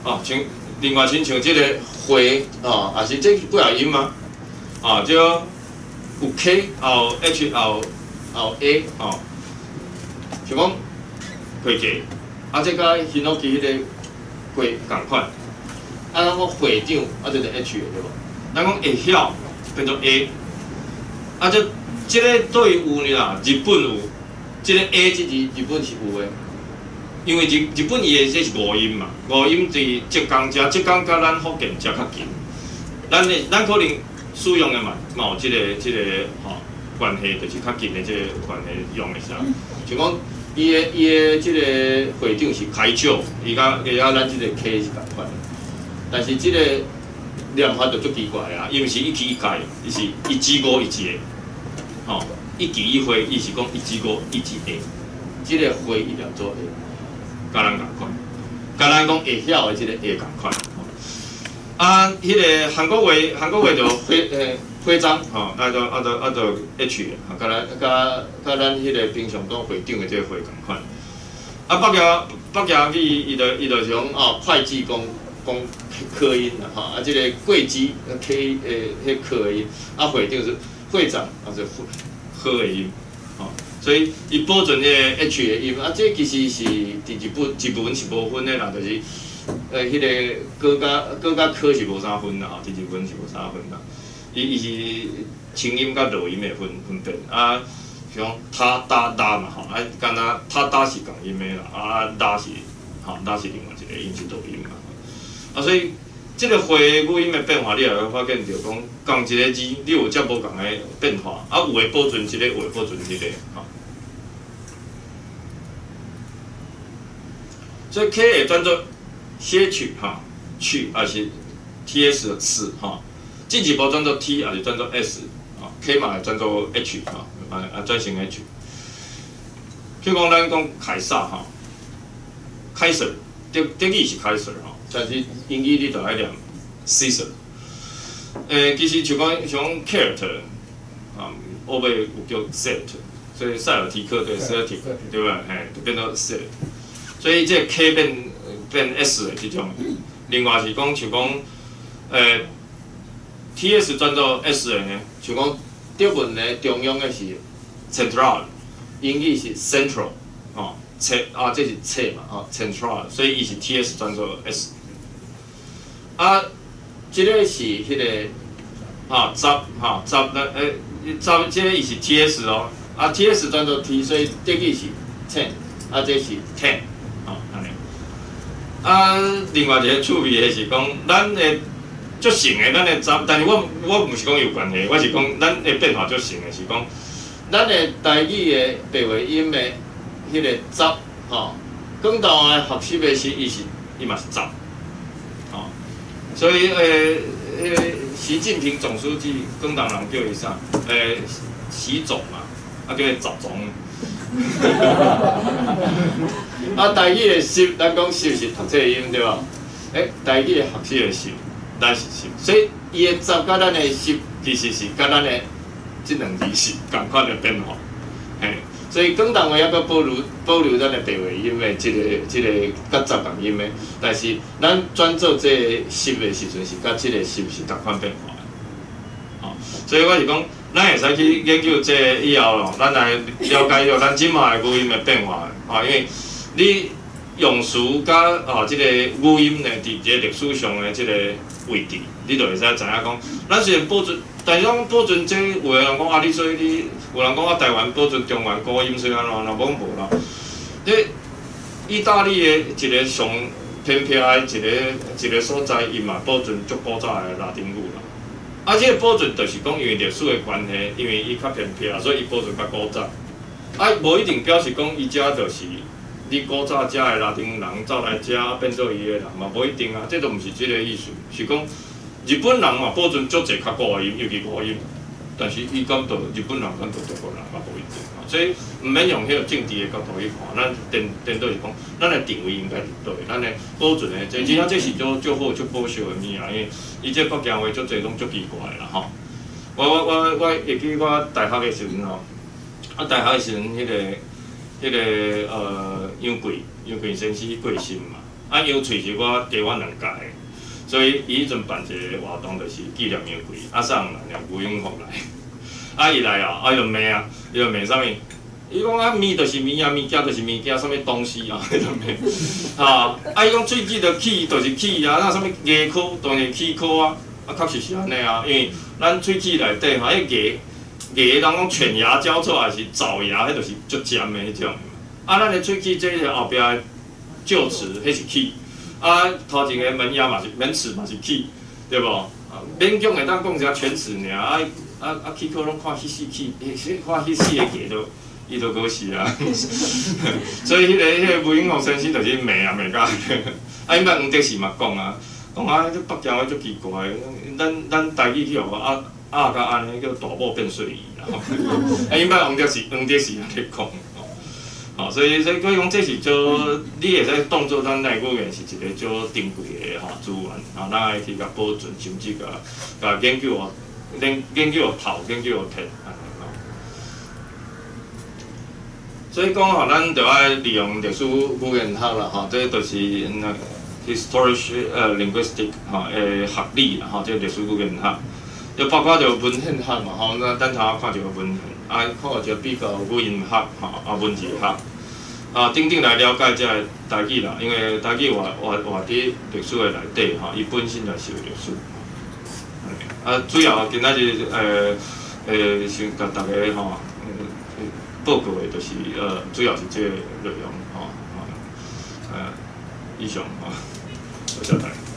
S3: 哦，像另外亲像即个会哦，也是这几啊音嘛，啊，这有 K 后 H 后 A 哦，像讲会计，啊这甲新罗基迄个会共款。啊，咱讲会长，啊，这个 H 的对无？咱讲会晓变做 A， 啊，这个对有呢啦，日本有，这个 A 这字日本是有的，因为日本伊的这是五音嘛，五音伫浙江遮，浙江甲咱福建遮较近，咱可能使用的嘛有这个吼关系，就是较近的这个关系用的啥，就讲伊的这个会长是开少，伊甲咱这个 K 是共款的。但是即个念法就足奇怪啊，伊毋是一期一届，伊是一支五一节，吼，一期一会，伊是讲一支五一支下，即个会伊念做下，甲咱共款，甲咱讲会晓的即个下共款。啊，迄个韩国话就徽章，吼，就 H 的，甲咱迄个平常讲会长的即个会共款。啊，北京语伊就像哦，会计讲科音啦，哈，啊，这个贵基K 迄科的音，啊，会长是会长，啊是科的音，吼，所以伊保存迄个 H 的音，啊，这其实是伫日文是无分的啦，就是迄个高甲科是无啥分啦，吼，伫日文是无啥分啦，伊是清音甲弱音的分别，啊，像他哒嘛，吼，啊，敢若他是共音的啦，啊，哒是另外一个音是弱音嘛。啊，所以即个会语音的变化，你也会发现着讲，共一个字，你有遮无共的变化，啊，有诶保存一个，有诶保存一个，吼。所以 K 会转做些曲哈，曲也是 TS 的词哈，进几波转做 T 也是转做 S 啊 ，K 嘛会转做 H 哈，啊转成 H。譬如讲咱讲凯撒哈，凯撒，德语是凯撒哈。但是英语你就爱念 Caesar， 其实就讲像 character 啊，欧美有叫 set， 所以塞尔提克对 Celtic 对吧？就变到 set， 所以这 K 变 S 的这种。另外是讲像讲TS 转做 S 的呢，像讲德文的中央的是 central， 英语是 central， 哦，这是册嘛，哦 central， 所以伊是 TS 转做 S。啊，即个是迄个十，即个伊是 T.S 哦，啊 T.S 转做 T， 所以德语是 10， 啊这是 10， 哦安尼。啊，另外一个趣味的是讲，咱的足成的，咱的十，但是我毋是讲有关系，我是讲咱的变化足成的是讲，咱的台语的白话音的迄个十，吼，广东话合适的是伊嘛是十。所以习近平总书记广东人叫伊啥？习总嘛，啊叫伊习总。啊，台语的习，咱讲习是读册音对吧？台语的学习的习，咱是习，所以伊的十甲咱的习其实是甲咱的即两字是共款的变化，所以广东话还阁保留咱的白话音的即个甲十共音的，但是咱转做这个习的时阵是甲即个习是同款变化的，哦，所以我是讲，咱会使去研究这个以后咯，咱来了解着咱即卖的语音的变化，因为你用词甲即个语音呢，伫即个历史上的即个位置，你就会使知影讲，咱虽然保存。但是讲保存这，有个人讲啊，你所以你有人讲啊，台湾保存中原古音，虽然安怎讲无啦。这意大利的一个上偏僻的一个所在，伊嘛保存足古早的拉丁语啦。啊，这个保存就是讲因为历史的关系，因为伊较偏僻啊，所以伊保存较古早。无一定表示讲伊遮就是你古早遮的拉丁人走来遮变做伊的人嘛，无一定啊，这都毋是即个意思，是讲日本人嘛保存足侪较古的音，尤其古音，但是伊讲到日本人讲到中国人嘛无一定啊，所以毋免用迄个政治的角度去看，咱颠倒是讲，咱的定位应该是对，咱的保存的这真正这是足好足保守的物啊，因为伊这福建话足侪拢足奇怪啦吼。我会记我大学的时阵吼，大学的时阵杨贵先生过身嘛，杨翠是我加我2届的，所以伊迄阵办一个活动，就是纪念杨贵，送来吴永福来，伊来伊就骂伊就骂啥物？伊讲面就是面物件就是物件，啥物东西啊？迄种骂，伊讲喙齿就齿就是齿啊，那啥物牙科当然齿科啊，确实是安尼啊，因为咱喙齿内底迄牙人讲犬牙交错还是爪牙，迄就是足尖的迄种。咱的喙齿这个后壁的臼齿，迄是齿。头前个门牙嘛是门齿嘛是齿，对无？勉强会当讲一下犬齿尔，齿科拢看迄死齿，看迄死个牙都，伊都过死啊。所以迄个吴永福先生就是骂甲，因捌黄德士嘛讲啊，这北京话足奇怪，咱台语叫甲安尼叫大某变碎仪啦。因捌黄德士安尼讲。所以讲这是做，你会使当做咱内语言是一个足珍贵的资源，咱爱去甲保存，甚至甲研究学透，研究学摕安尼。所以讲咱就爱利用历史语言学啦，这就是 historic linguistic 的学理啦，这历史语言学，就包括着文献学嘛，咱等下看一个文献，看一个比较语言学文字学。等等来了解这个台语啦，因为台语活伫历史的内底伊本身就是有历史。主要今仔日先甲大家报告的就是主要是这个内容以上多谢大家。